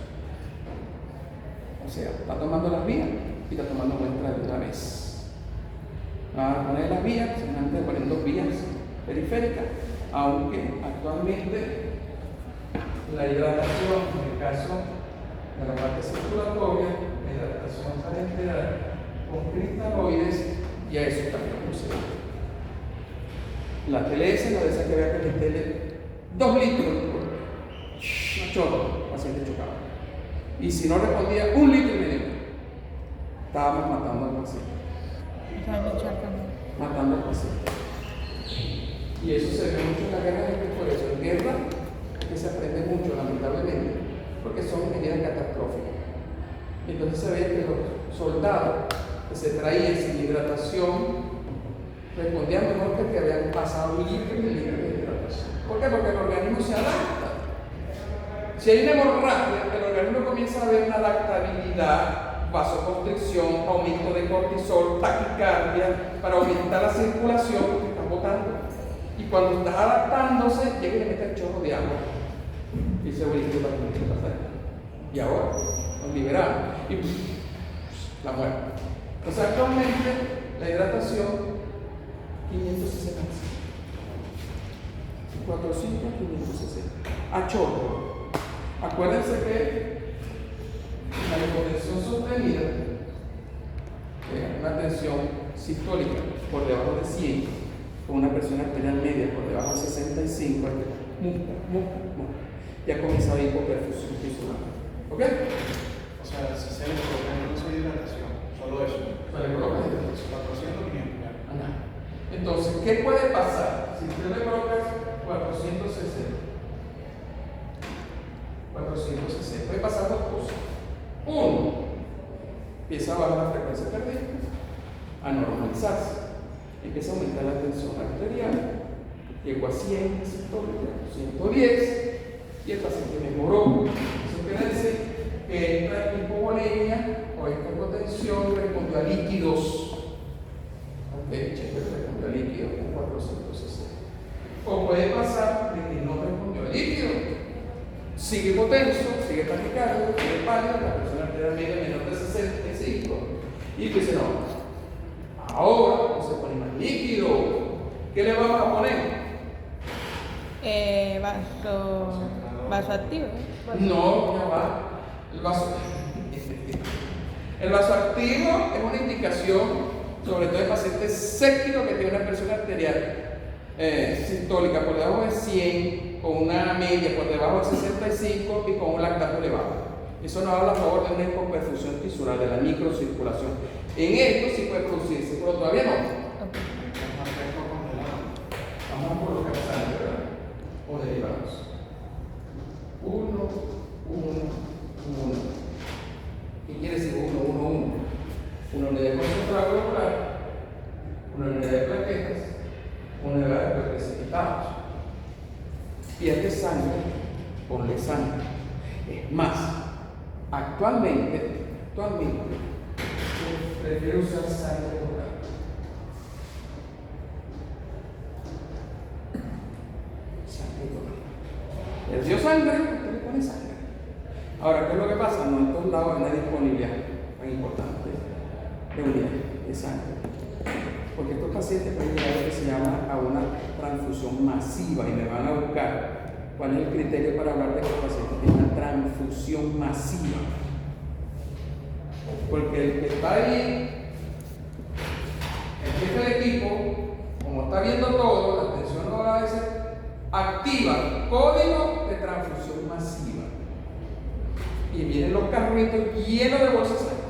A: O sea, está tomando las vías y está tomando muestras de una vez. Va a poner las vías, se ponen 2 vías periféricas, aunque actualmente la hidratación, en el caso de la parte circulatoria, la hidratación parenteral con cristaloides, y a eso también procede. La TLS, la de esa que vea que meterle 2 litros de cuerpo, chorro, paciente chocado. Y si no respondía 1,5 litros, estábamos matando al paciente. Matando al paciente. Y eso se ve mucho en la guerra, por eso en guerra es que se aprende mucho, lamentablemente, porque son medidas catastróficas. Entonces se ve que los soldados que se traían sin hidratación respondían mejor que habían pasado litros y litros de hidratación. ¿Por qué? Porque el organismo se adapta. Si hay una hemorragia, el organismo comienza a ver una adaptabilidad, vasoconstricción, aumento de cortisol, taquicardia, para aumentar la circulación porque están botando. Y cuando estás adaptándose, llega y le mete el chorro de agua. Y se vuelve para que no pasa. Y ahora nos liberamos. Y la muerte. Entonces actualmente la hidratación 560. 400, 560. A chorro. Acuérdense que la hipotensión sostenida, una tensión sistólica por debajo de 100, con una presión arterial media por debajo de 65, ya comienza a haber hipoperfusión tisular. ¿Ok?
D: O sea, si se le coloca en uso de hidratación, solo eso.
A: Se le coloca hidratación.
D: 400, 500.
A: Entonces, ¿qué puede pasar? Si usted le colocas 460, puede pasar 2 cosas. 1, empieza a bajar la frecuencia cardíaca, a normalizarse, empieza a aumentar la tensión arterial, llegó a 100, 110 y el paciente mejoró. Eso quiere decir que esta hipovolemia o esta hipotensión respondió a líquidos. Respondió a líquidos con 460. O puede pasar de que no respondió a líquido. Sigue hipotenso, sigue taquicardio, sigue pálido, la presión arterial media menor de 65. Y dice, no, ahora no se pone más líquido. ¿Qué le vamos a poner?
C: Vasoactivo.
A: No, ya va. El vaso, el vasoactivo es una indicación, sobre todo en pacientes sépticos que tienen una presión arterial sistólica por debajo de 100, con una media por debajo de 65 y con un lactato elevado. Eso nos habla a favor de una hipoperfusión tisular, de la microcirculación. En esto sí puede producirse, pero todavía no. Vamos por lo que pasa, ¿verdad? O derivados. 1, 1, 1. ¿Qué quiere decir 1, 1, 1? Una unidad de concentrado globular, una unidad de plaquetas, una unidad de precipitados. Pierde sangre, ponle sangre. Es más, actualmente, prefiero usar sangre oral. Sangre oral. Perdió sangre, usted le pone sangre. Ahora, ¿qué es lo que pasa? No en todos lados hay una disponibilidad tan importante de unidades de sangre. Porque estos pacientes pueden llegar a lo que se llama a una transfusión masiva y me van a buscar cuál es el criterio para hablar de que el paciente tiene una transfusión masiva. Porque el que está ahí, el jefe de equipo, como está viendo todo, la atención no va a decir, activa código de transfusión masiva. Y vienen los carritos llenos de bolsas de sangre.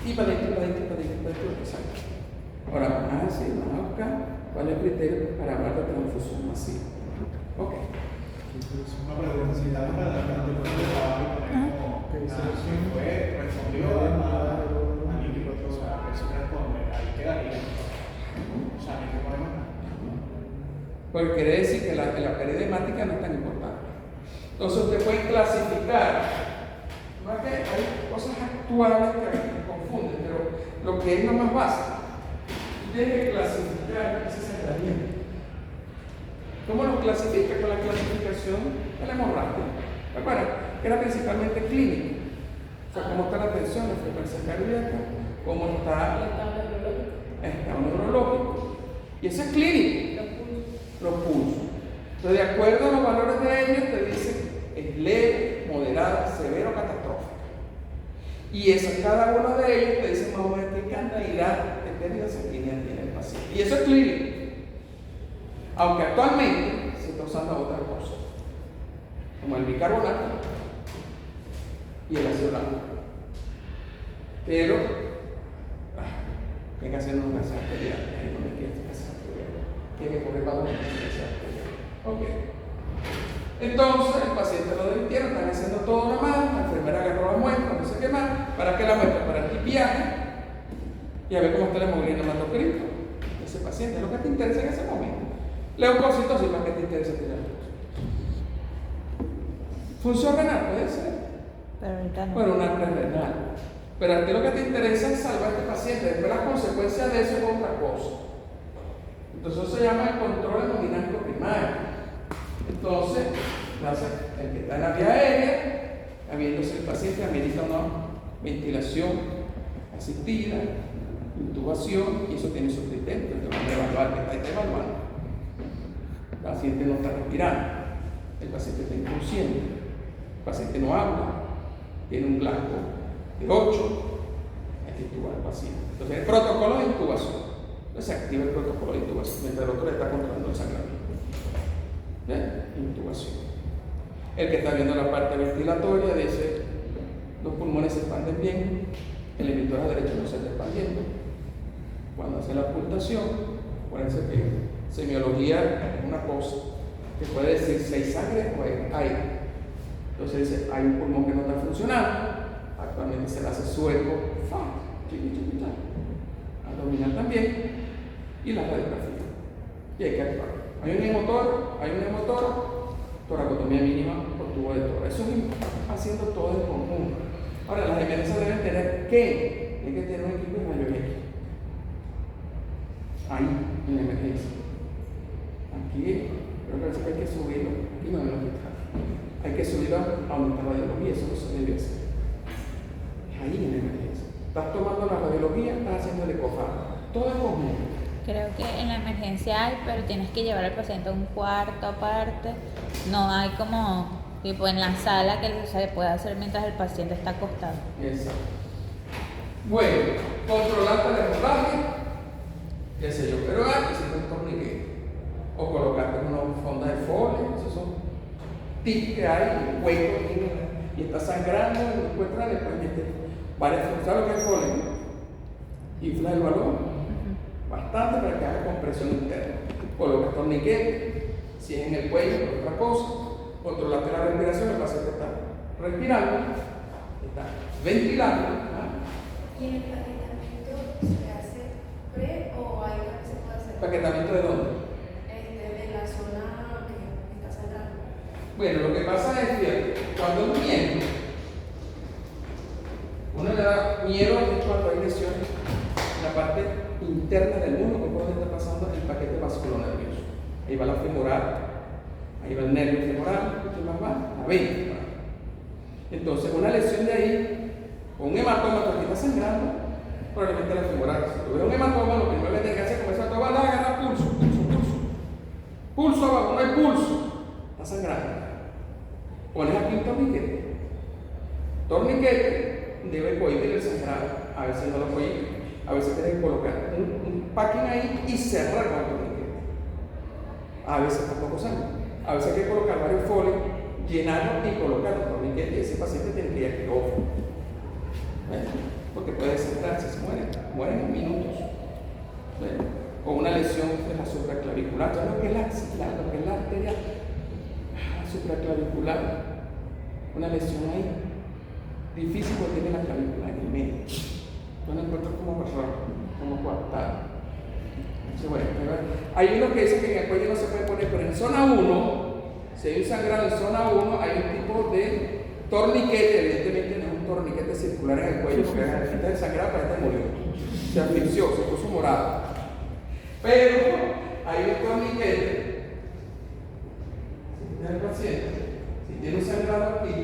A: Y para adentro, de sangre. Ahora van a decir, van a buscar cuál es el criterio para hablar de transfusión masiva. Ok.
D: Una pregunta, si damos para la pregunta de trabajo y ponemos que fue, respondió a líquido, o sea, eso responde, ahí quedaría. O sea, no hay que poner nada.
A: Porque quiere decir que la pérdida hemática no es tan importante. Entonces usted puede clasificar. No es que hay cosas actuales que confunden, pero lo que es lo más básico. Usted tiene que clasificar ese sangramiento. ¿Cómo lo clasifica? Con la clasificación de la hemorragia. Recuerda que era principalmente clínica. O sea, cómo está la tensión, la frecuencia cardíaca, cómo está el estado neurológico. Y eso es clínico. Los pulsos. Entonces, de acuerdo a los valores de ellos, te dicen es leve, moderada, severo o catastrófica. Y eso, cada uno de ellos te dice más o menos qué cantidad de pérdida sanguínea tiene el paciente. Y eso es clínico. Aunque actualmente se está usando otra cosa, como el bicarbonato y el ácido blanco. Pero, hay que hacer una gasa arterial. No me quiero gasa arterial. Tiene que correr para una gasa arterial. Ok. Entonces, el paciente lo desvistieron, están haciendo todo nomás, la enfermera agarró la muestra, no sé qué más. ¿Para qué la muestra? Para que viaje y a ver cómo está la hemoglobina hematocrito de ese paciente. Es lo que te interesa en ese momento. Leucocitosis, ¿para qué te interesa tirar leucocitosis? ¿Función renal? Puede ser.
C: Pero ahorita no.
A: Bueno, una renal. Pero a ti lo que te interesa es salvar a este paciente. Después las consecuencias de eso es otra cosa. Entonces eso se llama el control hemodinámico primario. Entonces, el que está en la vía aérea, habiéndose el paciente, amerita una ventilación asistida, intubación, y eso tiene su criterio. Entonces van a evaluar, que está evaluando. El paciente no está respirando, el paciente está inconsciente, el paciente no habla, tiene un blanco de 8, hay que intubar al paciente. Entonces, el protocolo de intubación. Entonces, se activa el protocolo de intubación mientras el otro le está controlando el sangramiento. Intubación. El que está viendo la parte ventilatoria dice: los pulmones se expanden bien, el emisor derecho no se está expandiendo. Cuando hace la ocultación, acuérdense que semiología es una cosa que puede decir si hay sangre o hay aire. Entonces dice: hay un pulmón que no está funcionando, actualmente se le hace sueco, abdominal también, y la radiografía. Y hay que actuar. Hay un hemotor, toracotomía mínima por tubo de tórax. Eso es haciendo todo en conjunto. Ahora, las emergencias deben tener ¿qué? Hay que tener un equipo de mayor X. Ahí, en la emergencia. Aquí, creo que hay que subirlo. Aquí no me lo quitan. Hay que subirlo a donde está la radiología, eso no se debe hacer. Es ahí en la emergencia. Estás tomando la radiología, estás haciendo el ecograma. Todo en conjunto.
C: Creo que en la emergencia hay, pero tienes que llevar al paciente a un cuarto aparte. No hay como tipo en la sala que se puede hacer mientras el paciente está acostado.
A: Exacto. Bueno, controlarte la hemorragia, qué sé yo, pero antes hiciste un torniquete. O colocarte una fonda de folio, esos son tips que hay, huecos, y está sangrando, y encuentran después meter varias fondas. ¿Sabes lo que es folio? Infla el balón bastante para que haga compresión interna. Colocas torniquete, si es en el cuello o otra cosa, controlate la respiración, el paciente está respirando, está ventilando.
E: ¿Y el paquetamiento se hace pre o hay que se puede hacer?
A: ¿Paquetamiento de dónde?
E: De la zona que está sangrando.
A: Bueno, lo que pasa es que cuando uno miembro, uno le da miedo cuando hay lesiones en la parte interna del músculo, que es donde está pasando el paquete vasculonervioso. Ahí va la femoral, ahí va el nervio femoral, ¿qué más va? La vena. Entonces, una lesión de ahí, o un hematoma que está sangrando, probablemente la femoral. Si tú ves un hematoma, lo primero que tienes que hacer es comenzar a tomar, agarrar pulso. Pulso abajo, no hay pulso, está sangrando. Pones aquí un torniquete. Torniquete debe cohibir el sangrado. A veces no lo cohibe. A veces tienes que colocar un packing ahí y cerrar con el torniquete. A veces tampoco sangra. A veces hay que colocar varios folios, llenarlos y colocar el torniquete. Y ese paciente tiene que ir a quirófano. Porque puede sangrarse, se mueren en minutos. O una lesión de la supraclavicular, ya lo que es la axila, lo que es la arteria supraclavicular, una lesión ahí, difícil porque tiene la clavícula en el medio. Yo no encuentro como raro, como coartado. Bueno, hay uno que dice que en el cuello no se puede poner, pero en zona 1, si hay un sangrado en zona 1, hay un tipo de torniquete, evidentemente no es un torniquete circular en el cuello, porque la gente de sangrado para este murió, se asfixió, se puso morado. Pero hay un torniquete, si tiene el paciente, si tiene un sangrado aquí,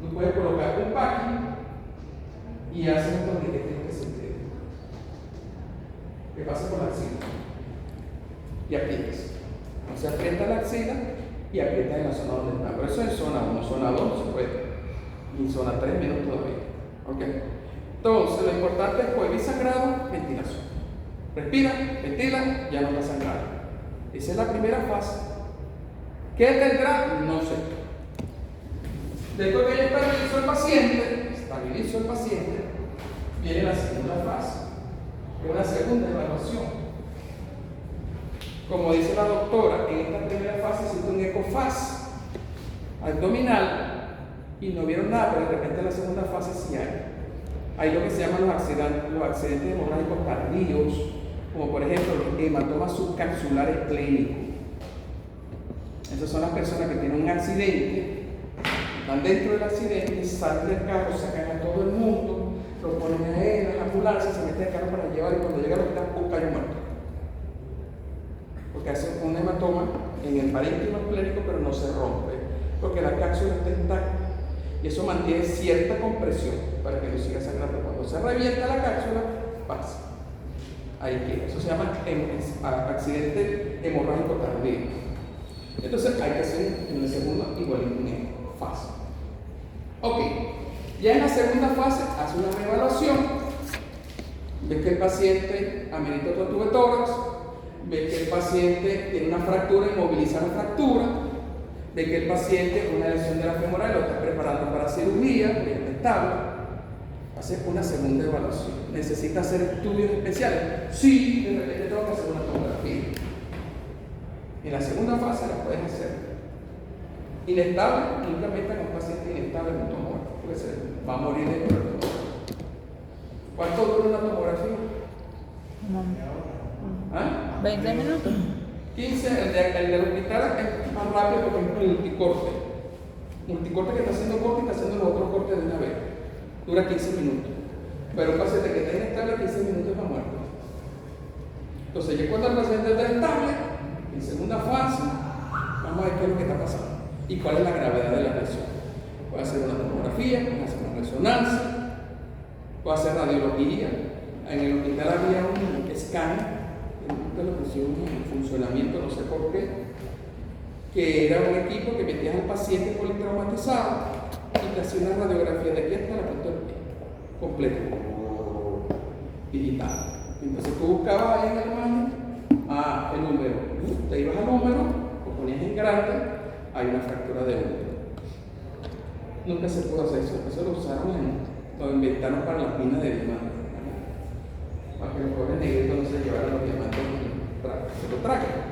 A: tú puedes colocar un packing y haces un torniquete en este sentido, que pasa por la axila y aprietas. O sea, aprieta la axila y aprieta en la zona donde está. Pero eso es zona 1, zona 2 no se puede, y zona 3 menos todavía. ¿Ok? Entonces, lo importante es cohibir sangrado, ventilación. Respira, ventila, ya no está sangrado. Esa es la primera fase. ¿Qué tendrá? No sé. Después que ya estabilizo el paciente, viene la segunda fase, que es una segunda evaluación. Como dice la doctora, en esta primera fase se hizo un ecofaz abdominal y no vieron nada, pero de repente en la segunda fase sí hay. Hay lo que se llaman los accidentes hemorrágicos tardíos, como por ejemplo los hematomas subcapsulares clínicos. Esas son las personas que tienen un accidente, están dentro del accidente, salen del carro, sacan a todo el mundo, lo ponen a él, a la ambulancia, se meten al carro para llevar y cuando llega al hospital, cayó muerto. Porque hace un hematoma en el parénquima esclérico, pero no se rompe, porque la cápsula está intacta. Y eso mantiene cierta compresión para que no siga sangrando. Cuando se revienta la cápsula, pasa. Ahí queda. Eso se llama accidente hemorrágico tardío. Entonces hay que hacer en la segunda igualito una fase. Ok. Ya en la segunda fase hace una reevaluación. Ves que el paciente amerita otro tubo de tórax. Ves que el paciente tiene una fractura, inmoviliza la fractura. Ve que el paciente, una lesión de la femoral, lo está preparando para cirugía, ya está estable. Hace una segunda evaluación. ¿Necesita hacer estudios especiales? Sí, de repente tengo que hacer una tomografía. En la segunda fase la puedes hacer. Inestable, nunca metan a un paciente inestable en un tomógrafo, porque se va a morir dentro del tomógrafo. ¿Cuánto dura una tomografía? ¿Ah?
C: 20 minutos.
A: 15, el del hospital es más rápido porque es multicorte. Multicorte que está haciendo corte y está haciendo los otros cortes de una vez. Dura 15 minutos. Pero un paciente que está inestable, 15 minutos está muerto. Entonces, ya cuando el paciente está estable, en segunda fase, vamos a ver qué es lo que está pasando y cuál es la gravedad de la lesión. Puede hacer una tomografía, puede hacer una resonancia, puede hacer radiología. En el hospital había un scan. Nunca lo pusieron en funcionamiento, no sé por qué, que era un equipo que metías al paciente politraumatizado y te hacía una radiografía de aquí hasta la punta del pie, completo, digital. Entonces tú buscabas ahí en la imagen, el número, te ibas al número, lo ponías en grande, hay una fractura de útero. Nunca se pudo hacer eso lo usaron lo inventaron para las minas de diamantes, para que los pobres negritos no se llevaran los diamantes y se lo traguen.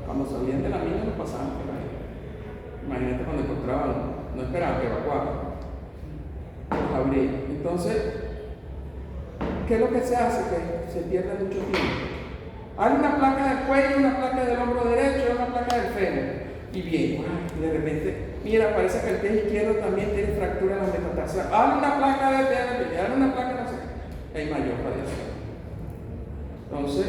A: Cuando salían de la mina lo pasaban por ahí. Imagínate cuando encontraban, no esperaban que evacuaran, los abrían. Entonces, ¿qué es lo que se hace? Que se pierde mucho tiempo. Hay una placa del cuello, una placa del hombro derecho, una placa del fémur. Y bien, y de repente, mira, parece que el pie izquierdo también tiene fractura en la metatarsial. Hay una placa de pie, hay una placa, no sé qué. Hay mayor radiación. Entonces,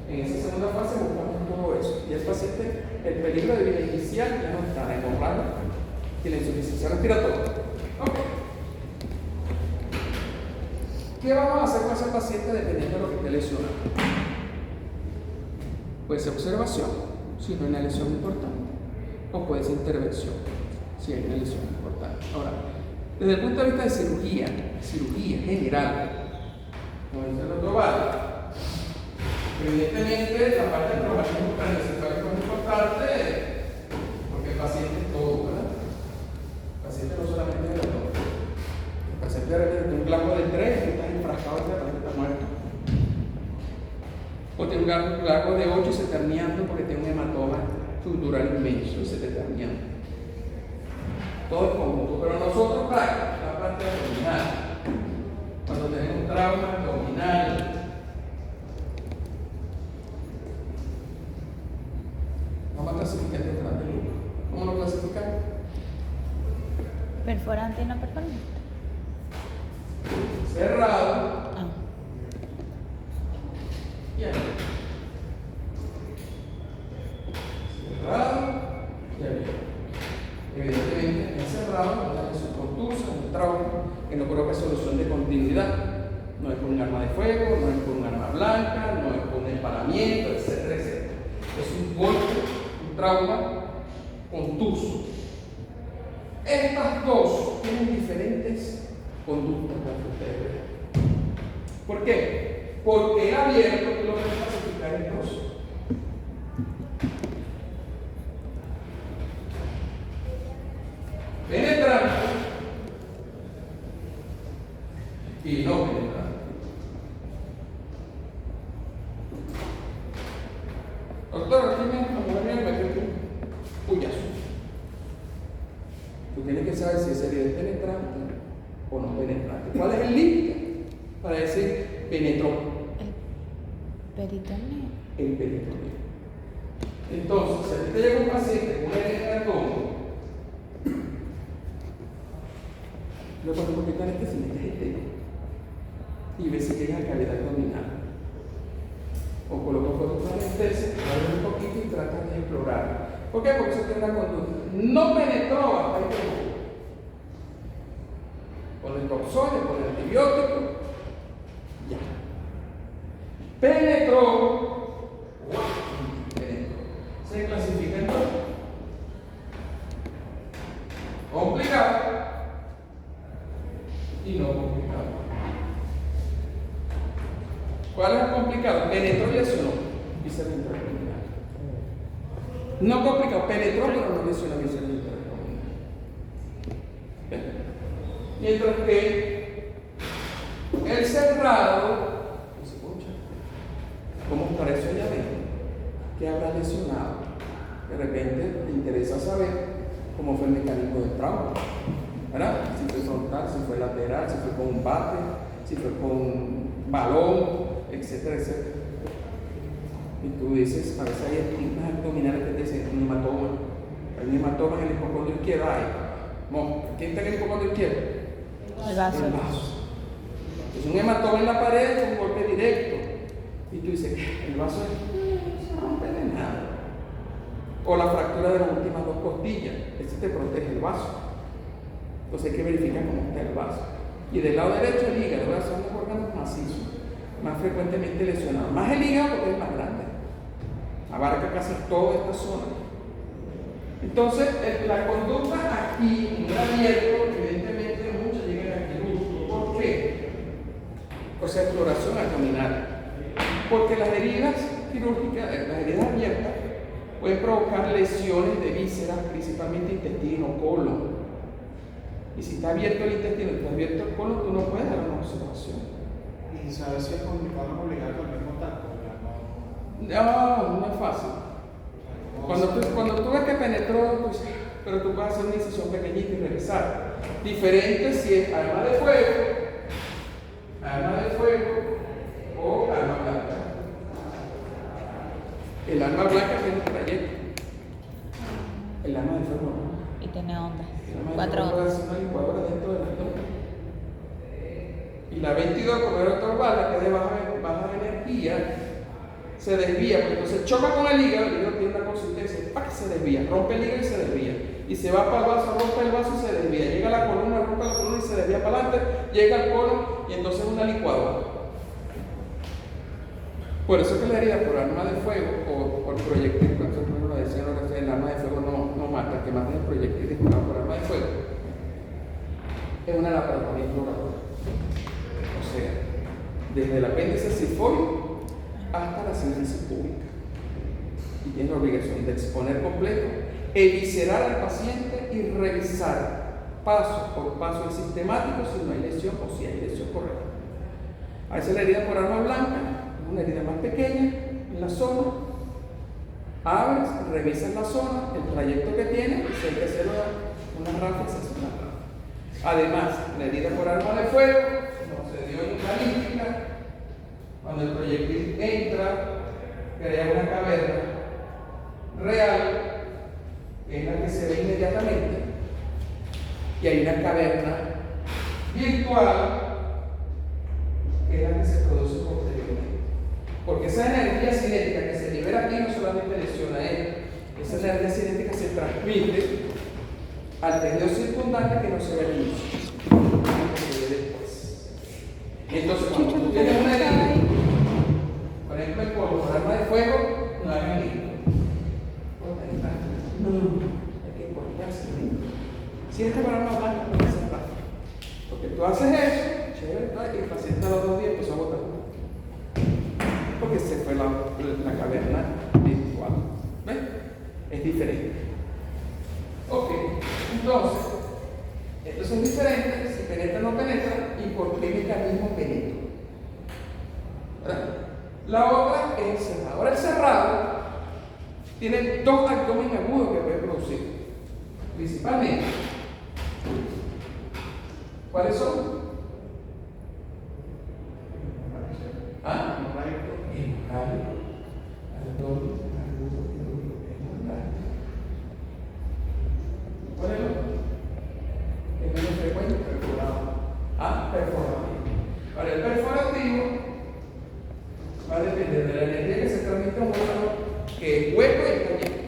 A: en esa segunda fase buscamos todo eso. Y el paciente, el peligro de vida inicial ya no está en hemorragia, tiene insuficiencia respiratoria. Ok. ¿Qué vamos a hacer con ese paciente dependiendo de lo que esté lesionado? Puede ser observación, si no hay una lesión importante, o puede ser intervención, si hay una lesión importante. Ahora, desde el punto de vista de cirugía general, como dice el doctor Valle, evidentemente la parte del traumatismo craneoencefálico es importante porque el paciente es todo, ¿verdad? El paciente no solamente es el dolor. El paciente de repente tiene un glaco de 3 y está enfrascado y de repente está muerto. O tiene un glaco de 8 y se está herniando porque tiene un hematoma subdural inmenso y se está herniando. Todo es conjunto, pero nosotros, la parte abdominal, cuando tenemos un trauma abdominal, vamos a clasificar el trauma de lujo. ¿Cómo lo clasificamos?
C: Perforante y no perforante.
A: Cerrado. Y abierto. Cerrado y abierto. Evidentemente, en cerrado, una lesión contusa, un trauma que no provoca solución de continuidad. No es con un arma de fuego, no es con un arma blanca, no es con un empalamiento, etcétera, etcétera. Es un golpe, un trauma contuso. Estas dos tienen diferentes conductas para ustedes vean. ¿Por qué? Porque el abierto tú lo puedes clasificar en dos. Penetrante y no penetrante. Doctor, aquí me metió un puyazo. Tú tienes que saber si esa herida es penetrante o no penetrante. ¿Cuál es el límite para decir penetró?
C: El peritoneo.
A: El peritoneo. Entonces, si a ti te llega un paciente con una herida de abdomen, lo que complican es que se mete el dedo y ves si llega a cavidad abdominal. O coloca fotoanestesia, abre un poquito y trata de explorar. ¿Por qué? Porque eso tiene una conducta. No penetró hasta ahí que con el toxoide, con el antibiótico, ya. Penetró, se clasifica en dos. Complicado y no complicado. ¿Cuál es el complicado? Penetró y lesionó y se le entró. No complicado, penetró pero no lesionó y se le entró. Mientras que el cerrado, escucha, ¿cómo estará eso allá adentro? ¿Qué habrá lesionado? De repente te interesa saber cómo fue el mecanismo del trauma, ¿verdad? Si fue frontal, si fue lateral, si fue con un bate, si fue con un balón, etcétera, etcétera. Y tú dices, a veces hay estigmas abdominales que te dicen un hematoma. Hay un hematoma en el hipocondrio izquierdo. ¿Quién está en el hipocondrio izquierdo?
C: El vaso.
A: El vaso. Es un hematoma en la pared, es un golpe directo. Y tú dices, el vaso no se rompe de nada. O la fractura de las últimas dos costillas. Ese te protege el vaso. Entonces hay que verificar cómo está el vaso. Y del lado derecho el hígado, son los órganos macizos, más frecuentemente lesionados. Más el hígado porque es más grande. abarca casi toda esta zona. Entonces, la conducta aquí, en el abierto, evidentemente muchos llegan a quirúrgico. ¿Por qué? Por esa exploración abdominal. Porque las heridas quirúrgicas, las heridas abiertas, pueden provocar lesiones de vísceras, principalmente intestino, colon. Y si está abierto el intestino y está abierto el colon, tú no puedes dar una observación.
D: ¿Y sabes si es complicado obligar con el mismo tacto?
A: No es fácil. Cuando tú ves que penetró, pues, pero tú puedes hacer una incisión pequeñita y revisar. Diferente si es arma de fuego o arma blanca. El arma blanca tiene un trayecto. El arma de fuego no.
C: Y tiene ondas.
A: El arma de
C: 4
A: fuego puede
C: ondas.
A: hacer una licuadora dentro del abdomen. Y la 22, como era otra bala, que es de baja energía, se desvía, porque entonces choca con el hígado tiene una consistencia, ¡pac! Se desvía, rompe el hígado y se desvía. Y se va para el vaso, rompe el vaso y se desvía. Llega a la columna, rompe la columna y se desvía para adelante, llega al colon y entonces una licuadora. Por eso que la herida por arma de fuego o por proyectil, por eso lo decían ahora, el arma de fuego no mata, el que mata es el proyectil disparado por arma de fuego. Es una laparotomía exploradora. O sea, desde el apéndice cifoide hasta la síntesis pública. Y tiene la obligación de exponer completo, eviscerar al paciente y revisar paso por paso el sistemático si no hay lesión o si hay lesión correcta. A veces la herida por arma blanca, una herida más pequeña en la zona, abres, revisas la zona, el trayecto que tiene, y si hay que hacer una rafa, se hace una rafa. Además, la herida por arma de fuego, como se dio en la límpica, cuando el proyectil entra, crea una caverna real, que es la que se ve inmediatamente, y hay una caverna virtual, que es la que se produce posteriormente. Porque esa energía cinética que se libera aquí no solamente lesiona a él, esa energía cinética se transmite al tejido circundante que no se ve al inicio, que se ve después. Entonces, cuando tú tienes una herida, por ejemplo, el polvo por arma de fuego, no hagan líquido. Hay que cortarse. Si es por arma blanca, no hace falta. Porque tú haces eso, chévere, y el paciente a los 2 días empezó a botar. Porque se fue la caverna virtual. ¿Ves? Es diferente. Ok, entonces es diferente si penetra o no penetra y por qué mecanismo penetra. ¿Verdad? La otra es el cerrado. Ahora el cerrado tiene 2 abdomen agudos que puede producir. Principalmente. ¿Cuáles son? Abdomen agudo, ¿cuál es el otro? Es menos frecuente, perforado. Perforativo. Ahora, el perforativo va a depender de la energía que se transmite a un órgano que es hueco y está lleno.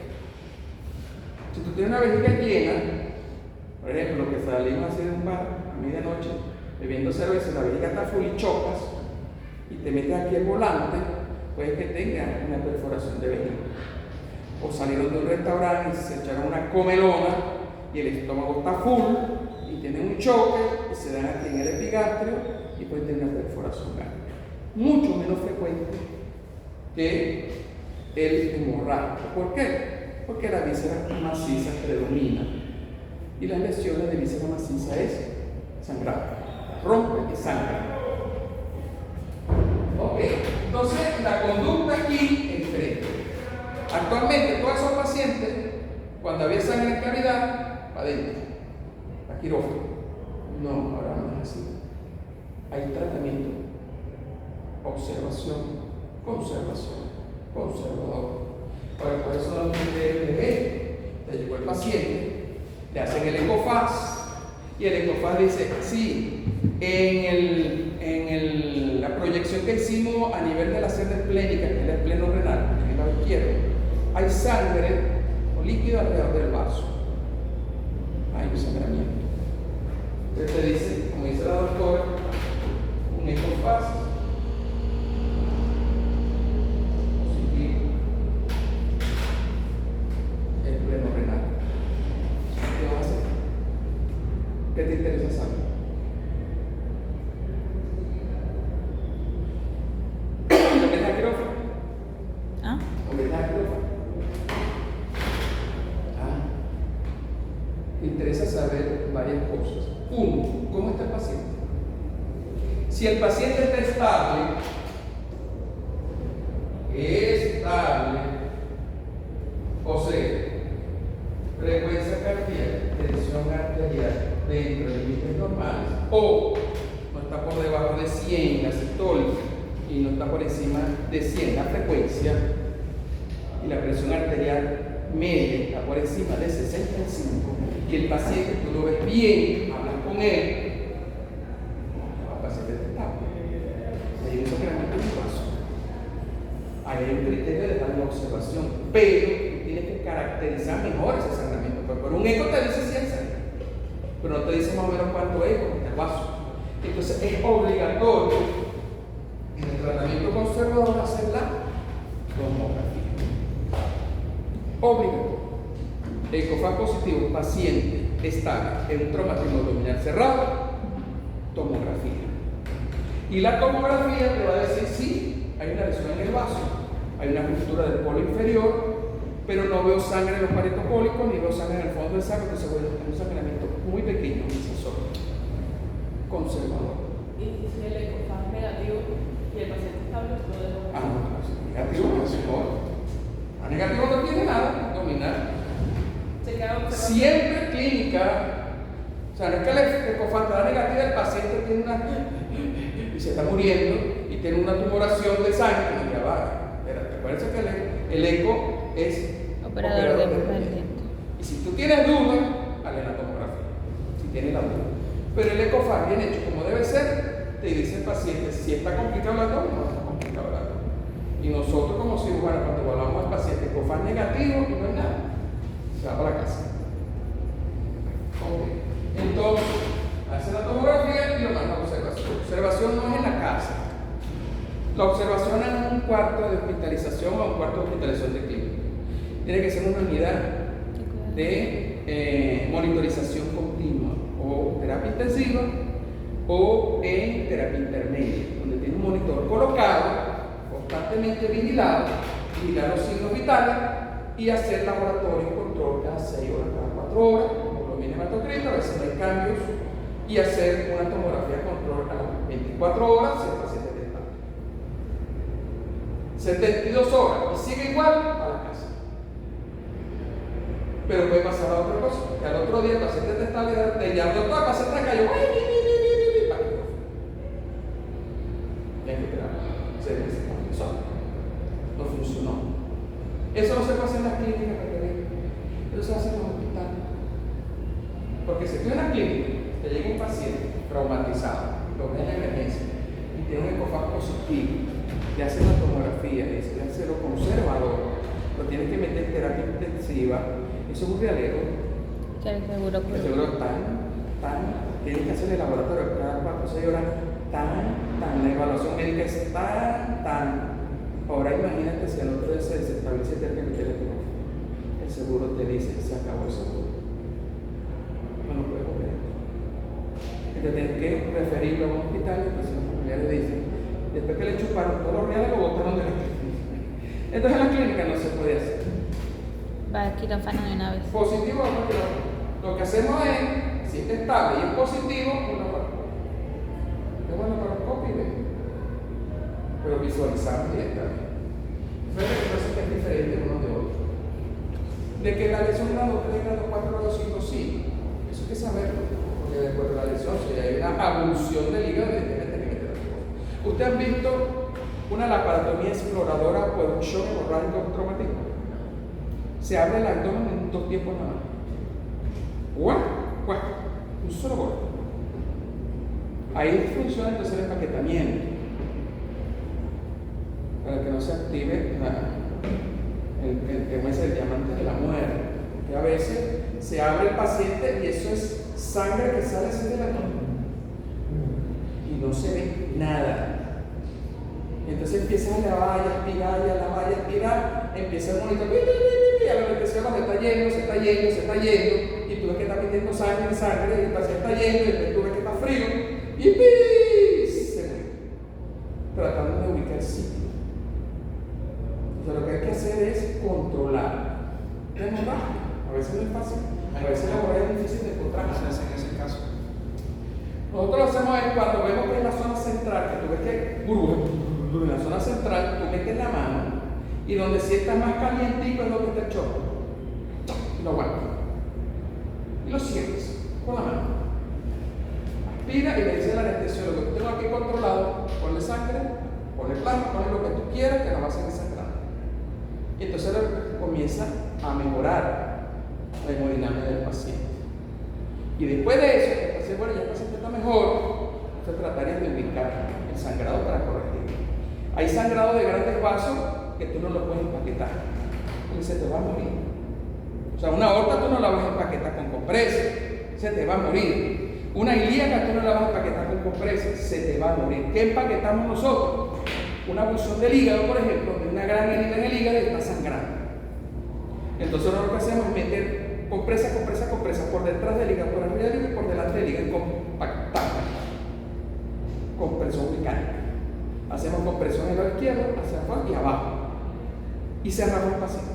A: Si tú tienes una vejiga llena, por ejemplo, lo que salimos a hacer en un bar a medianoche, bebiendo cerveza, la vejiga está full y chocas, y te metes aquí el volante, puede que tenga una perforación de vejiga. O salieron de un restaurante y se echaron una comelona y el estómago está full y tienen un choque y se dan aquí en el epigastrio y pueden tener una perforación gástrica. Mucho menos frecuente que el hemorrágico. ¿Por qué? Porque la víscera maciza predomina y las lesiones de víscera maciza es sangrar, rompe y sangra. Ok, entonces la conducta aquí es diferente. Actualmente todos esos pacientes, cuando había sangre en cavidad, para adentro, a quirófano. No, ahora no es así. Hay tratamiento, observación, conservador. Ahora, por eso no tiene bebé. Te llegó el paciente, le hacen el ecofaz y el ecofaz dice, sí, en la proyección que hicimos a nivel de la sede esplénica, que es el pleno renal, en el lado izquierdo, hay sangre o líquido alrededor del vaso. Hay un sangramiento. Entonces te dice, como dice la doctora, un ecofaz positivo. ¿Qué te interesa saber? ¿Lo que está quirófano?
C: ¿Ah?
A: ¿Lo que está quirófano? Me interesa saber varias cosas. Uno, ¿cómo está el paciente? Si el paciente está estable, o sea, frecuencia cardíaca, tensión arterial dentro de límites normales, o no está por debajo de 100 la sistólica y no está por encima de 100 la frecuencia, y la presión arterial media está por encima de 65, y el paciente tú lo ves bien, hablas con él, el paciente está estable. Hay un sacramento en el vaso. Hay un criterio de la observación, pero tú tienes que caracterizar mejor ese sangramiento. Por un eco te dice si hay sangre, pero no te dice más o menos cuánto es con el vaso. Entonces es obligatorio en el tratamiento conservador hacer la tomografía. Obligatorio. Ecofag positivo, paciente estable en un traumatismo abdominal cerrado, tomografía. Y la tomografía te va a decir si hay una lesión en el vaso, hay una ruptura del polo inferior, pero no veo sangre en los paretocólicos ni veo sangre en el fondo del saco, entonces voy a tener un sangramiento muy pequeño, incisor, conservador.
B: Y si el ecofag negativo y el paciente estable, lo dejo.
A: No, si negativo no es mejor. A negativo no tiene nada, abdominal.
B: Se queda observando.
A: Siempre clínica, o sea, no es que la ecofag negativa, el paciente tiene una y se está muriendo y tiene una tumoración de sangre, y ya va. Espérate, acuérdense que el eco es
C: Operador dependiente.
A: Y si tú tienes duda, hazle la tomografía, si tienes la duda. Pero el ecofag bien hecho como debe ser, te dice el paciente si está complicado el abdomen o no está complicado el abdomen. Y nosotros como cirujanos, cuando evaluamos al paciente ecofag negativo, no hay nada, se va para la casa. Okay. Entonces, hace la tomografía y lo manda a observación. La observación no es en la casa. La observación es en un cuarto de hospitalización o un cuarto de hospitalización de clínica. Tiene que ser una unidad de monitorización continua, o terapia intensiva, o en terapia intermedia, donde tiene un monitor colocado, constantemente vigilado, vigilar los signos vitales y hacer laboratorio y control cada 6 horas, cada 4 horas, hemoglobina hematocrita, a ver si no hay cambios, y hacer una tomografía control a las 24 horas si el paciente está estable. 72 horas y sigue igual a la casa. Pero puede pasar a otra cosa, que al otro día el paciente está estable, te llama doctor, el paciente cayó, no funcionó. Eso no se pasa en las clínicas, eso se hace en los hospitales. Porque si tú en la clínica te llega un paciente traumatizado, lo ves en la emergencia y tiene un ecofag positivo, le hacen la tomografía, le hacen lo conservador, lo tienen que meter en terapia intensiva, eso es un realero.
C: Que el seguro
A: El seguro tiene que hacer el laboratorio cada 4 o 6 horas, la evaluación médica es tan. Ahora imagínate si al otro día se desestablece el teléfono, el seguro te dice, se acabó el seguro. No lo puedes volver. Entonces tienes que referirlo a un hospital, entonces los familiares le dicen, después que le chuparon todos los reales, lo botaron de la clínica. Entonces en la clínica no se puede hacer.
C: Va al quirófano de una vez.
A: Positivo o no quirófano. Lo que hacemos es, si está estable y es positivo, una laparoscopia. Es una laparoscopia y ve. Pero visualizamos directamente. Fíjate que parece que es diferente uno de otro. De que la lesión grado 3, grado 4, grado 5, sí. Eso hay que saberlo. Porque después de la lesión, si hay una abulsión del hígado, evidentemente hay que meter las cosas. ¿Usted ha visto una laparotomía exploradora por un shock hemorrágico traumático? Se abre el abdomen en 2 tiempos nada más. Un solo golpe. Ahí funciona entonces el empaquetamiento para que no se active el tema ese del diamante de la muerte, que a veces se abre el paciente y eso es sangre que sale así del abdomen y no se ve nada. Entonces empieza la valla a espirar, empieza el monitor, y a la anestesia se está yendo, y tú ves que está pidiendo sangre en sangre, y el paciente está yendo, y después tú ves que está frío, y ¡pis! Se muere, tratando de ubicar el sitio. O sea, lo que hay que hacer es controlar. Es normal, a veces no es fácil, a veces la hemorragia es difícil de encontrar.
D: ¿Qué se hace en ese caso?
A: Nosotros lo hacemos es cuando vemos que en la zona central, que tú ves que en la zona central, tú metes la mano y donde sí está más calientico es donde está el choque. Y lo aguantas. Y lo cierras con la mano. Aspira y le dice al anestesiólogo: tengo aquí controlado, ponle sangre, ponle plasma, ponle lo que tú quieras, que no va a seguir sangrando. Y entonces comienza a mejorar la hemodinamia del paciente. Y después de eso, el paciente, bueno, ya el paciente está mejor, usted trataría de ubicar el sangrado para corregirlo. Hay sangrado de grandes vasos que tú no lo puedes empaquetar, porque se te va a morir. O sea, una aorta tú no la vas a empaquetar con compresa, se te va a morir. Una ilíaca tú no la vas a empaquetar con compresa, se te va a morir. ¿Qué empaquetamos nosotros? Una abulsión del hígado, por ejemplo, de una gran herida en el hígado y está sangrando. Entonces lo que hacemos es meter compresa por detrás del hígado, por arriba del hígado y por delante del hígado, compactamos. Compresión mecánica. Hacemos compresión en la izquierda, hacia afuera y abajo. Y cerramos el paciente.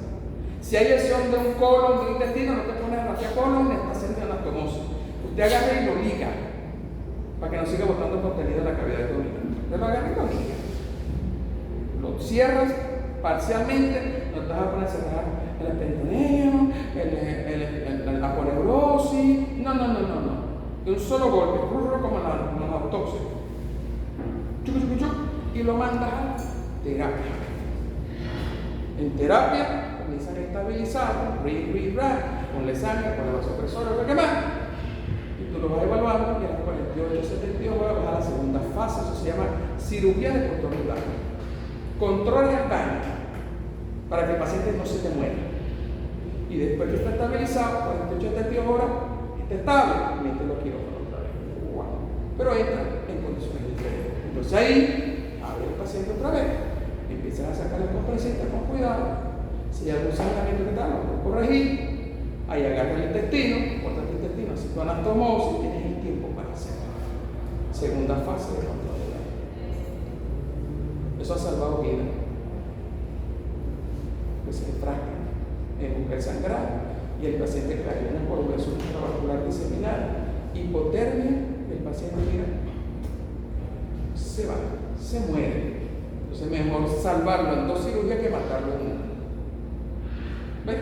A: Si hay lesión de un colon, de un intestino, no te pones a rafiar colon, está haciendo anastomosis. Usted agarra y lo liga para que no siga botando contenido en la cavidad abdominal. Usted lo agarra y lo liga. Lo cierras parcialmente, no te vas a poner a cerrar el peritoneo, la aponeurosis. No. De un solo golpe, como en la autopsia. Y lo mandas a terapia. En terapia comienzan a estabilizar, ponle sangre, ponle vasopresora, lo que más. Y tú lo vas evaluando y a las 48, 72 horas vas a la segunda fase. Eso se llama cirugía de control del daño. Controla el daño para que el paciente no se te muera. Y después que está estabilizado, 48, 72 horas, está estable, mételo a quirófano otra vez. Wow. Pero entra en condiciones diferentes. Entonces ahí, abre el paciente otra vez, empiezan a sacar las compresitas con cuidado. Si hay algún sangramiento que tal, lo puedes corregir. Ahí agarra el intestino, corta el intestino, hace tu anastomosis, tienes el tiempo para hacerlo. Segunda fase de control del daño. Eso ha salvado vidas. Que se enfrascan en buscar sangrado y el paciente cae en una coagulación intravascular diseminada, hipotermia, el paciente mira, se va, se muere. Entonces mejor salvarlo en 2 cirugías que matarlo en una. ¿Ven?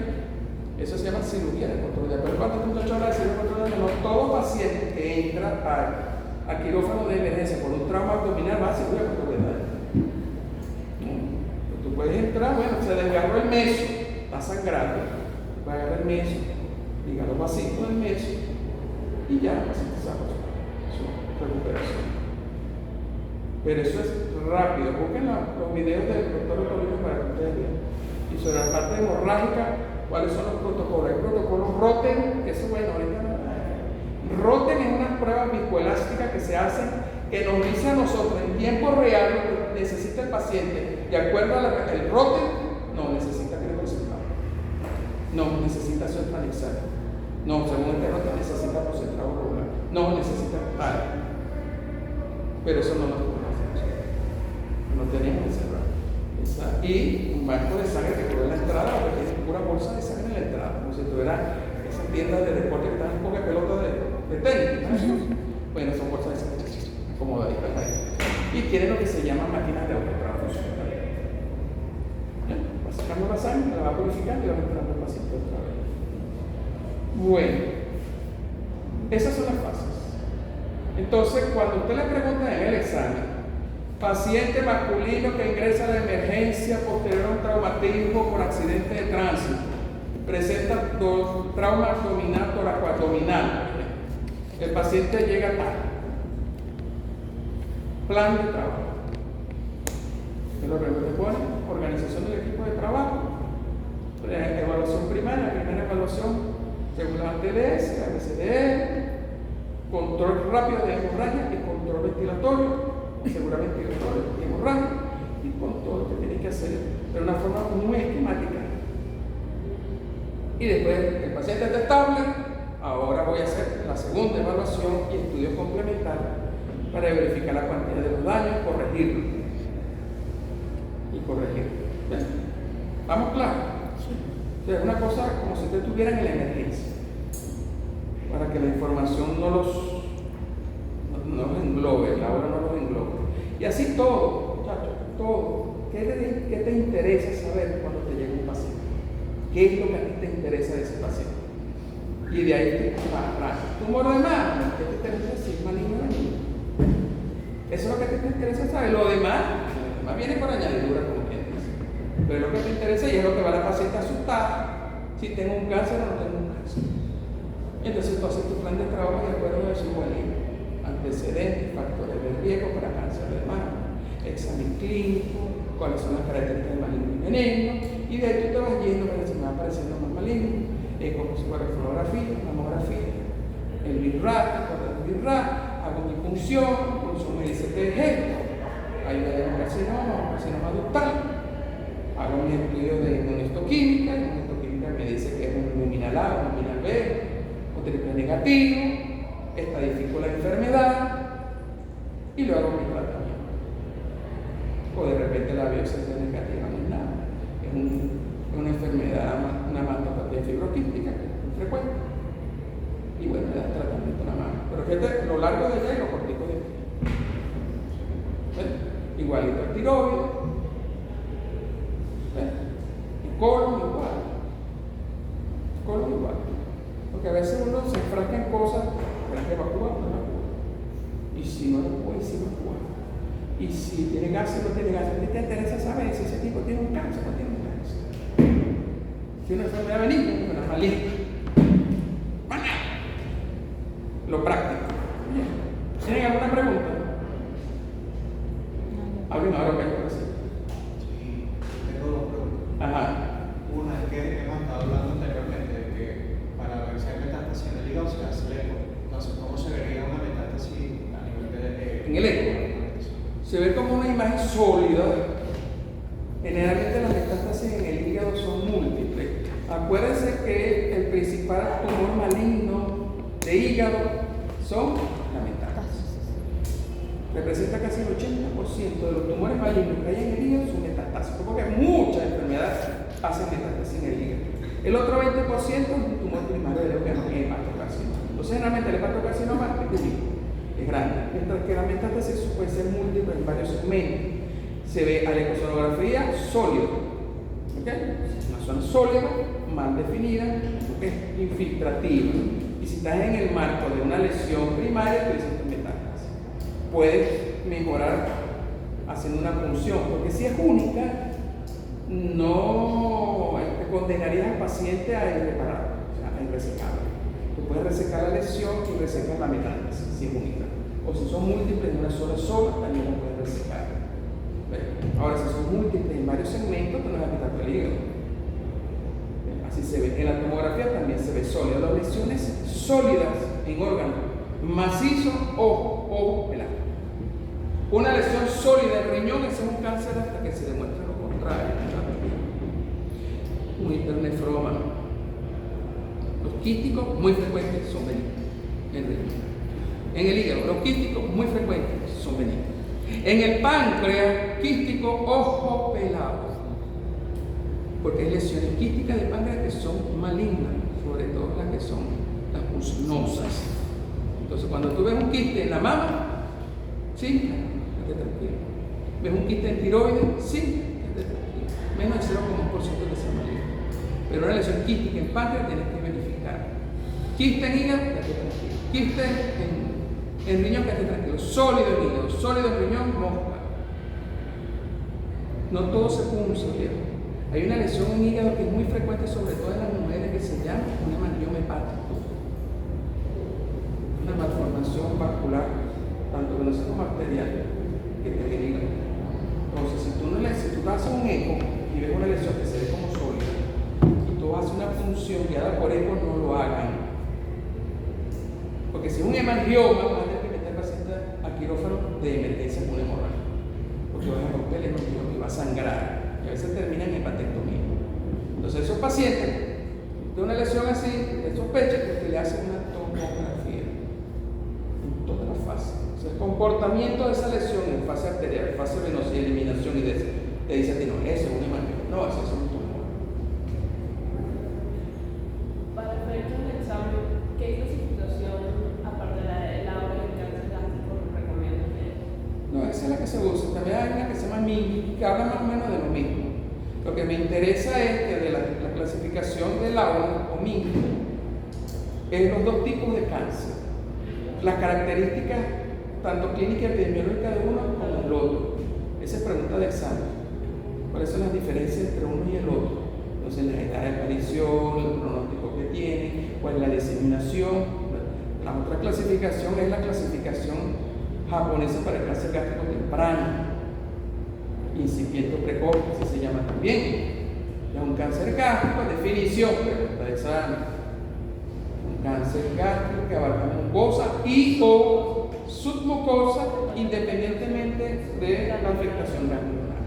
A: Eso se llama cirugía de control de daño. Pero cuando muchachos habla de cirugía de control de daño, no todo paciente que entra a quirófano de emergencia por un trauma abdominal va a cirugía de control de daño. Tú puedes entrar, bueno, se desgarró el meso, está sangrando, va a agarrar el meso, liga los vasitos del meso y ya el paciente sabe su recuperación. Pero eso es rápido. Busquen los videos del doctor Otolino para que ustedes vean. Y sobre la parte hemorrágica, ¿cuáles son los protocolos? Hay protocolos Roten, que eso, bueno, ahorita Roten es una prueba viscoelástica que se hace, que nos dice a nosotros en tiempo real lo que necesita el paciente. De acuerdo al Roten, no necesita criopreservar, no necesita centralizar, no, según este Roten necesita concentrado regular, no necesita tal. Pero eso no lo podemos hacer, no teníamos que cerrar. Y un banco de sangre que cubre la entrada, porque tiene pura bolsa de sangre en la entrada, como si tuviera esas tiendas de deporte que están en poca pelota de tenis, ¿no? Bueno, son bolsas de sangre acomodaditas ahí. Y tiene lo que se llama máquinas de autotransfusión. Va sacando la sangre, la va purificando y va entrando el paciente otra vez. Bueno, esas son las fases. Entonces, cuando usted le pregunta en el examen, paciente masculino que ingresa a la emergencia posterior a un traumatismo por accidente de tránsito, presenta trauma abdominal, toracoabdominal, el paciente llega tarde. Plan de trabajo. Es lo que te pone, organización del equipo de trabajo, evaluación primaria, primera evaluación según la TDS, ABCDE, control rápido de hemorragia y control ventilatorio, seguramente de hemorragia, y con todo lo que tiene que hacer de una forma muy esquemática. Y después el paciente está estable, voy a hacer la segunda evaluación y estudio complementario para verificar la cuantía de los daños, corregirlo. Y corregirlo. ¿Ven? ¿Vamos claros? Es una cosa como si ustedes estuvieran en la emergencia, para que la información no los englobe, la hora no los englobe. Y así todo, muchachos, todo. ¿Qué te interesa saber cuando te llega un paciente? ¿Qué es lo que a ti te interesa de ese paciente? Y de ahí te vas. Tumor de mama, ¿qué te interesa decir? Maligno de niño. Eso es lo que te interesa saber. Lo demás viene por añadidura, como quien dice. Pero lo que te interesa y es lo que va a la paciente asustada. Si tengo un cáncer o no tengo un cáncer. Entonces tú haces tu plan de trabajo de acuerdo a su antecedentes, factores de riesgo para cáncer de mama, examen clínico, cuáles son las características del maligno y veneno, y de ahí tú te vas yendo, pero se me va apareciendo más maligno, ecofluorografía, mamografía, el BIRRAT, hago mi punción, consumo el ICTG, ahí me da un carcinoma ductal, hago mi estudio de inmunohistoquímica, la inmunohistoquímica me dice que es un luminal A, un luminal B, o triple negativo, estadifico la enfermedad y luego hago mi tratamiento. O de repente la biopsia es negativa, no es nada. Es una enfermedad, una mastopatía fibroquística que es muy frecuente. Y bueno, le das tratamiento nada más. Pero fíjate, lo largo de ella y lo cortico de aquí. Igualito el tiroides. Y colon igual. Colon igual. Porque a veces uno se enfrasca en cosas, pero es que evacúa o no evacúa. Y si no evacúa, y si evacúa. Y si tiene cáncer o no tiene cáncer, ¿qué te interesa saber si ese tipo tiene un cáncer o no tiene un cáncer? Si una enfermedad benigna, una maligna. Lo práctico. Bien. ¿Tienen alguna pregunta? Hablen ahora, que hay así.
D: Sí, tengo dos preguntas.
A: Ajá.
D: Una es que hemos estado hablando anteriormente de que para ver si hay metástasis en el hígado se hace el eco. Entonces, ¿cómo se vería una metástasis a nivel de
A: en el eco? Se ve como una imagen sólida. Generalmente las metástasis en el hígado son múltiples. Acuérdense que el principal tumor maligno de hígado son las metástasis. Representa casi el 80% de los tumores malignos que hay en el hígado son metástasis, porque muchas enfermedades hacen metástasis en el hígado. El otro 20% es un tumor primario de lo que es hepatocarcinoma. Entonces, generalmente el hepatocarcinoma es grande, mientras que la metástasis puede ser múltiple en varios segmentos. Se ve a la ecosonografía sólido, una zona sólida, mal definida, que es infiltrativa. Y si estás en el marco de una lesión primaria, tú dices que metástasis. Puedes mejorar haciendo una punción, porque si es única, no te condenarías al paciente a irreparable, o sea, a irresecable. Tú puedes resecar la lesión y resecar la metástasis, si es única. O si son múltiples en una sola zona, también la puedes resecar. Ahora, si son múltiples en varios segmentos, tú no vas a quitar el hígado. Así se ve. En la tomografía también se ve sólida. Las lesiones sólidas en órganos macizos, ojo, pelado. Una lesión sólida en riñón, ese es un cáncer hasta que se demuestre lo contrario. Un hipernefroma. Los quísticos muy frecuentes son benignos en riñón. En el hígado, los quísticos muy frecuentes son benignos. En el páncreas, quístico, ojo pelado. Porque hay lesiones quísticas del páncreas que son malignas, sobre todo las que son las pusinosas. Entonces, cuando tú ves un quiste en la mama, sí, quédate tranquilo. ¿Ves un quiste en tiroides? Sí, quédate tranquilo. Menos del 0,1% de ser maligno. Pero una lesión quística en páncreas tienes que verificar. Quiste en hígado, quédate tranquilo. Quiste en riñón, quédate tranquilo. Sólido en hígado, sólido en riñón, mosca. No todo se punza, ¿vieron? Hay una lesión en hígado que es muy frecuente, sobre todo en las mujeres, que se llama un hemangioma hepático. Una malformación vascular, tanto venosa como arterial, que tiene el hígado. Entonces, si tú haces un eco y ves una lesión que se ve como sólida, y tú haces una función guiada por eco, no lo hagan. Porque si es un hemangioma, vas a tener que meter al paciente a quirófano de emergencia con una hemorragia. Porque vas a romper el hemangioma y va a sangrar. Y a veces termina en hepatectomía. Entonces, esos pacientes de una lesión así, de sospecha, que le hacen una tomografía, en todas las fases. O sea, el comportamiento de esa lesión en fase arterial, fase venosa y eliminación, y te dice a ti, no, eso es una imagen, no, eso es un tumor.
B: Para efectos del examen, ¿qué clasificación, aparte de la de Laura y el cáncer gástrico, recomiendas?
A: No, esa es la que se usa. También hay una que se llama MING, que habla más o menos de lo mismo. Lo que me interesa es que de la clasificación de Laura o MING es los dos tipos de cáncer. Las características, tanto clínica y epidemiológica de uno como del otro. Esa es pregunta de examen. ¿Cuáles son las diferencias entre uno y el otro? Entonces, la edad de aparición, el pronóstico que tiene, cuál es la diseminación. La otra clasificación es la clasificación japonesa para el cáncer gástrico temprano, incipiente o precoz, así se llama también. Es un cáncer gástrico, definición, pregunta de examen. Un cáncer gástrico que abarca mucosa y o submucosa independientemente de la afectación ganglionar.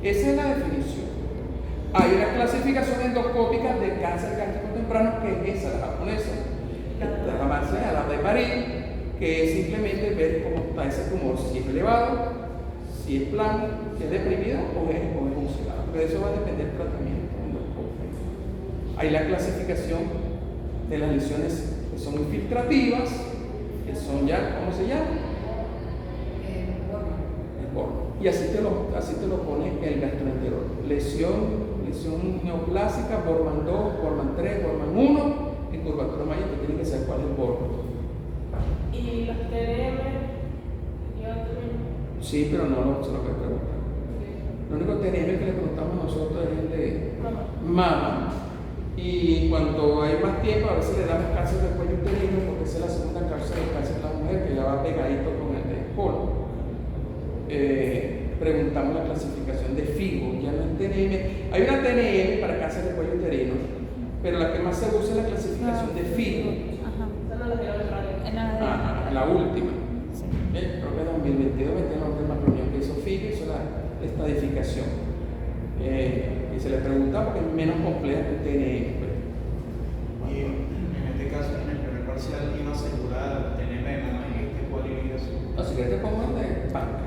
A: Esa es la definición. Hay una clasificación endoscópica de cáncer gástrico temprano que es esa, la japonesa. La más la de París, que es simplemente ver cómo está ese tumor, si es elevado, si es plano, si es deprimido o es oscilado. Pero eso va a depender del tratamiento endoscópico. Hay la clasificación de las lesiones que son infiltrativas, que son ya, ¿cómo se llama? El borno. Y así te lo pone el gastroenterólogo. Lesión neoplásica, Borman 2, Borman 3, Borman 1, en curvatura mayor, que tiene que saber cuál es el borno.
B: ¿Y los TNM?
A: Sí, pero no se lo puede preguntar. Lo único TNM que le preguntamos nosotros es el de mama. Y cuando hay más tiempo, a veces le damos cáncer de cuello uterino, porque esa es la segunda causa del cáncer de la mujer, que ya va pegadito con el de colon. Preguntamos la clasificación de FIGO, ya no es TNM. Hay una TNM para cáncer de cuello uterino, pero la que más se usa es la clasificación de FIGO. La última.
C: Sí.
A: Creo que en 2022 metieron la última reunión que hizo FIGO, hizo la estadificación. Y se le pregunta porque es menos compleja que el TNM.
D: Y en este caso, en el primer parcial, iba a asegurar TNM de mama y cuál iba a ser.
A: No, si quieres te pongo el de banca.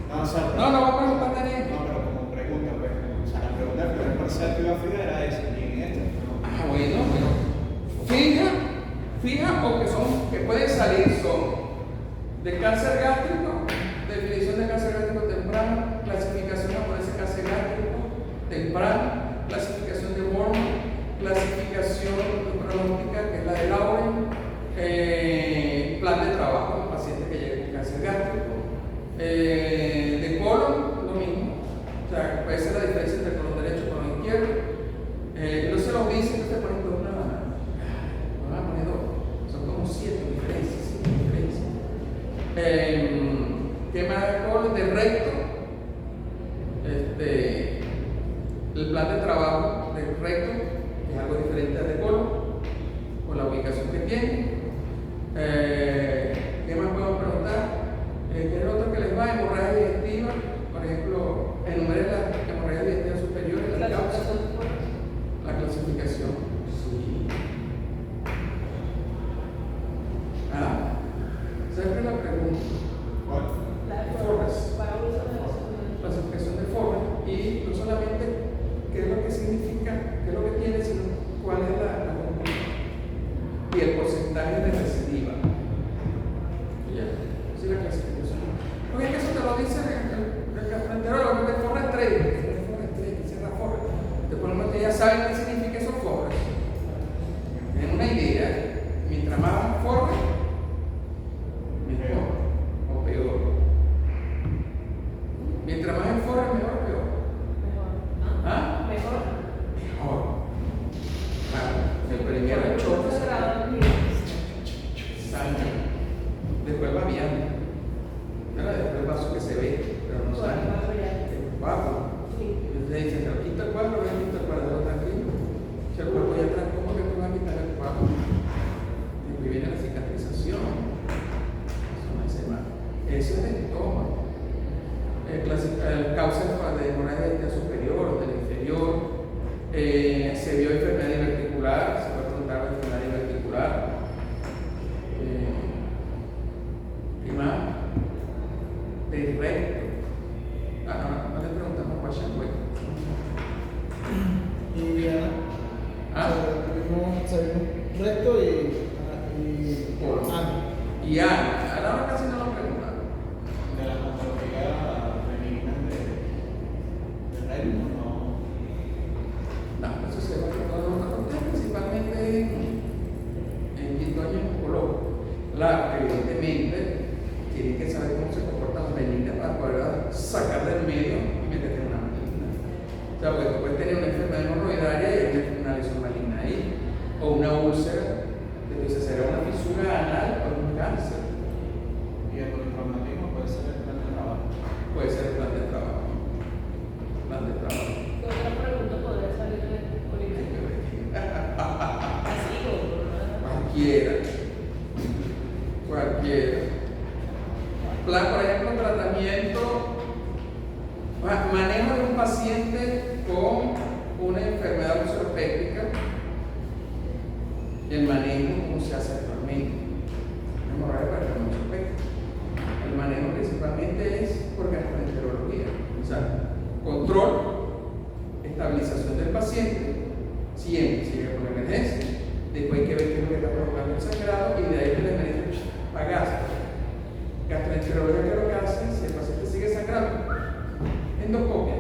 D: No, o sea,
A: No va a preguntar TNM.
D: No, pero como pregunta, pues. O sea, la pregunta del primer parcial que iba a fijar era esa, y en este.
A: Ah, bueno, pero fija o que pueden salir son de cáncer gástrico, definición de cáncer gástrico temprano, clasificación por ese cáncer gástrico temprano, clasificación de Borman, clasificación pronóstica que es la de Lauren, plan de trabajo del paciente que llega con cáncer gástrico, de colon, lo mismo. O sea, puede ser la diferencia entre colon derecho y colon izquierdo. No se los dice, no se ponen con una mano. Van a poner dos. Son como 7 diferencias. ¿Qué más de colon? De recto. El plan de trabajo del recto es algo diferente al de colon, con la ubicación que tiene. ¿Qué más podemos preguntar? ¿Qué es lo otro que les va? Hemorragia digestiva, por ejemplo, enumeren la hemorragia digestiva superior y la causa. La clasificación. Sí. Siempre la pregunta.
D: ¿Cuál?
A: Forrest. Clasificación de Forrest. Y no solamente qué es lo que significa, qué es lo que tiene, sino cuál es la y el porcentaje de recidiva. Ya, así la clasificación. Porque es que eso te lo dice el gastroenterólogo, de Forrest 3, que cierra Forrest. Después que ya saben qué significa esos Forrest. Tienen una idea, mientras más Forrest, mejor o peor. Mientras más en Forrest, mejor o peor. ¿Ah?
B: Mejor.
A: Claro, el primero choque. Después va bien. Después el vaso que se ve, pero no sale. El cuadro. Entonces dicen, pero quita el cuadro, ven, quita el cuadro, tranquilo. Si el cuerpo ya atrás, ¿cómo que tú vas a quitar el cuadro? Y viene la cicatrización. Eso no se va. Eso es el estómago. Causa de hemorragia digestiva superior o del inferior. Se vio enfermedad diverticular, se puede preguntar de enfermedad diverticular. Ahora, evidentemente, tienes que saber cómo se comportan las venitas para poder sacar del medio y meterte en una maligna. O sea, porque tú puedes tener una enfermedad hemorroidaria y hay una lesión maligna ahí, o una úlcera, que tú dices, será una fisura anal o un cáncer.
D: Y el politraumatismo puede ser el plan de trabajo.
A: Puede ser el plan de trabajo. Plan de trabajo.
B: ¿Qué otra pregunta podría salir de política? Así o
A: Cualquiera. Plan, por ejemplo, tratamiento, manejo de un paciente con una enfermedad ulceropéptica. El manejo, ¿cómo se hace actualmente? Una hemorragia para el ulceropéptica. El manejo principalmente es por gastroenterología. O sea, control, estabilización del paciente, siempre sigue por emergencia. Después hay que ver qué es lo que está provocando el sangrado y de ahí que la emergencia a gastro. Gastroenterología, ¿qué es lo que hace? Si el paciente sigue sangrando, endoscopia,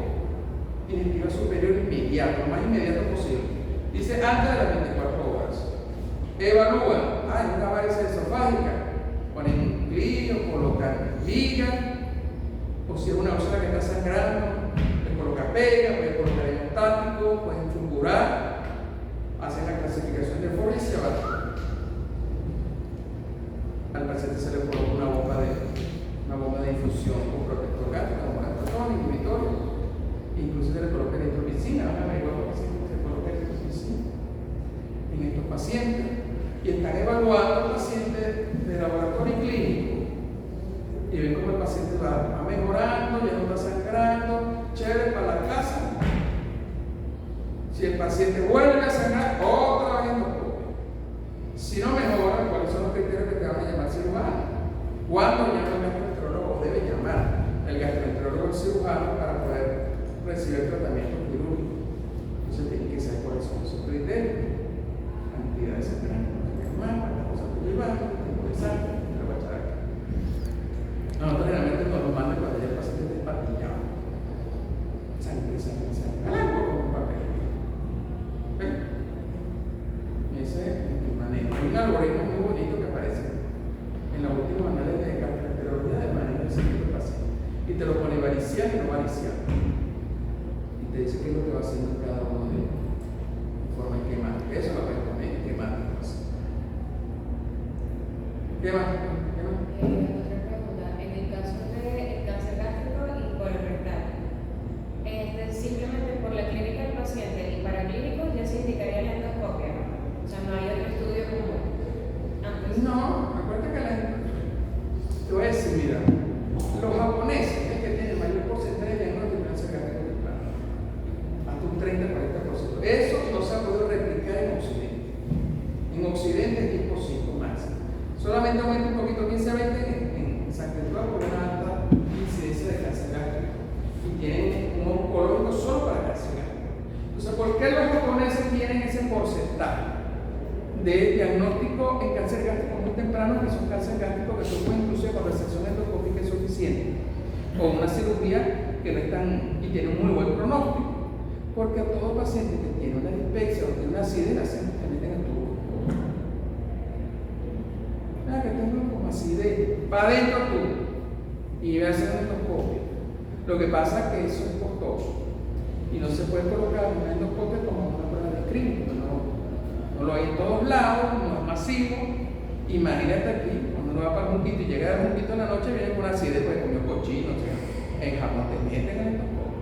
A: digestiva superior inmediato, lo más inmediato posible. Dice antes de las 24 horas. Evalúa, hay una varices esofágica, ponen un glio, colocan liga, o si es una úlcera que está sangrando, le coloca pega, pueden colocar hemostático, pueden fulgurar, hacen la clasificación de Foley y se va. Al paciente se le coloca una bomba de infusión con protector gástrico, una bomba de protón, inhibitorio, incluso se le coloca eritromicina, van a averiguar por qué se coloca eritromicina en estos pacientes, y están evaluando al paciente de laboratorio clínico y ven cómo el paciente va mejorando, ya no está sangrando, chévere para la casa. Si el paciente vuelve a sangrar, otra vez endoscopia. Si no mejora, ¿cuáles son los criterios que te van a llamar cirujano? ¿Cuándo llama el gastroenterólogo? Debe llamar el gastroenterólogo al cirujano para poder recibir el tratamiento quirúrgico. Entonces tiene que saber cuáles son esos criterios. Cantidad de sangre, cuántas cosas te llevan, tiempo de sangre, te lo voy a echar acá. Nosotros generalmente nos lo mandan cuando ya el paciente está empatillado. Sangre. Algo como un papel. ¿Ven? Ese es el manejo. Hay un algoritmo muy bonito que aparece en la última análisis de gastroenterología del manejo del ciclo del paciente. Y te lo pone varicial y no varicial. Y te dice qué es lo que va haciendo cada uno de ellos. De forma esquemática. Eso lo puedes poner esquemáticas. ¿Qué más?
E: Otra pregunta. En el caso del cáncer gástrico y colorectal, simplemente por la clínica del paciente y para clínicos ya se indicaría la endoscopia, ¿no? O sea, no hay otro estudio como antes.
A: No, acuérdate que te voy a decir, mira, los japoneses es que tienen mayor porcentaje de diagnóstico de cáncer gástrico temprano, hasta un 30-40%. Eso no se ha podido replicar en Occidente. En Occidente es 10% máximo. Solamente aumenta un poquito, 15-20 en San Cristóbal por una alta incidencia de cáncer gástrico. Y tienen un oncológico solo para cáncer gástrico. Entonces, ¿por qué los japoneses tienen ese porcentaje de diagnóstico en cáncer gástrico muy temprano, que son cáncer gástrico que son incluso con resección endoscópica es suficiente, o una cirugía que no están y tiene un muy buen pronóstico? Porque a todo paciente que tiene una dispepsia o tiene una acidez, le meten el tubo. Mira que tengo como acidez, va adentro tú y va a hacer un endoscopio. Lo que pasa es que eso es costoso y no se puede colocar un endoscopio como una prueba de screening. No lo hay en todos lados, no es masivo. Imagínate aquí, cuando uno va para un Junquito y llega de Junquito en la noche, viene con una acidez porque comió cochino, o sea, en Japón te meten en el endoscopio.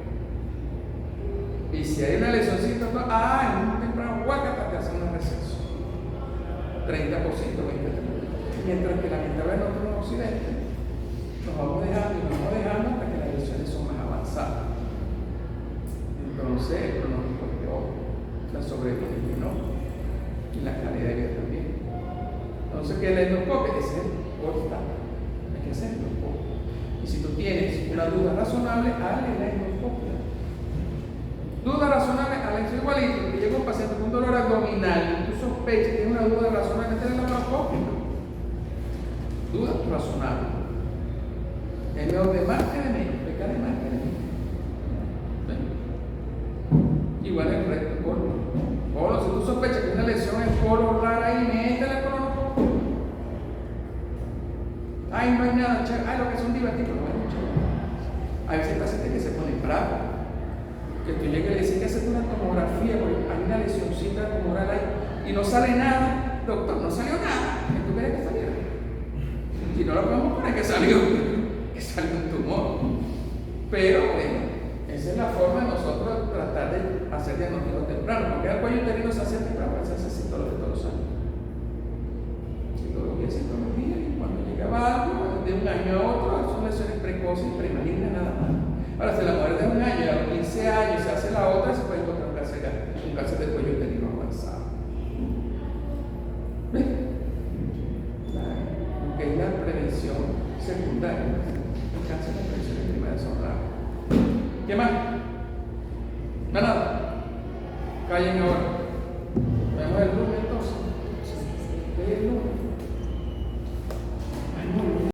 A: Y si hay una lesioncita, en un temprano huaca te hacen una recesión. 30%, 20%. Mientras que lamentablemente nosotros en Occidente nos vamos dejando hasta que las lesiones son más avanzadas. Entonces el pronóstico es peor, la sobrevida, ¿no? Y la calidad de vida también. Entonces, ¿qué es el endoscopio? Es el estándar. Hay que hacer endoscopio. Y si tú tienes una duda razonable, hazle la endoscopia. Duda razonable, Alex, igualito. Que llega un paciente con dolor abdominal y tú sospechas que tiene una duda razonable, tener la endoscopia. Duda razonable. Es mejor de más que de menos, pecar de más que de menos. Igual el recto colon. Si tú sospechas que una lesión en colon rara ahí, métele colonoscopia. Ay, no hay nada, ay, lo que son divertidos, bueno, chévere. A veces hay pacientes que se ponen bravos, que tú llegas y le dices que haces una tomografía, porque hay una lesioncita tumoral ahí, y no sale nada, doctor, no salió nada, ¿qué tú quieres que saliera? Si no lo podemos poner que salió un tumor. Pero bueno, esa es la forma de nosotros tratar de hacer diagnóstico temprano, porque el cuello uterino se hace temprano, se hace citología todos los años. Citología, y cuando llegaba algo, de un año a otro, son lesiones precoces y premalignas nada más. Ahora, si la mujer de un año y a los 15 años se hace la otra, se puede encontrar un cáncer de cuello uterino avanzado. ¿Ves? Lo que es la prevención secundaria. El cáncer de prevención primaria son raros. ¿Qué más? No, nada. Callen ahora. Vemos el lunes entonces. ¿Qué es el lunes?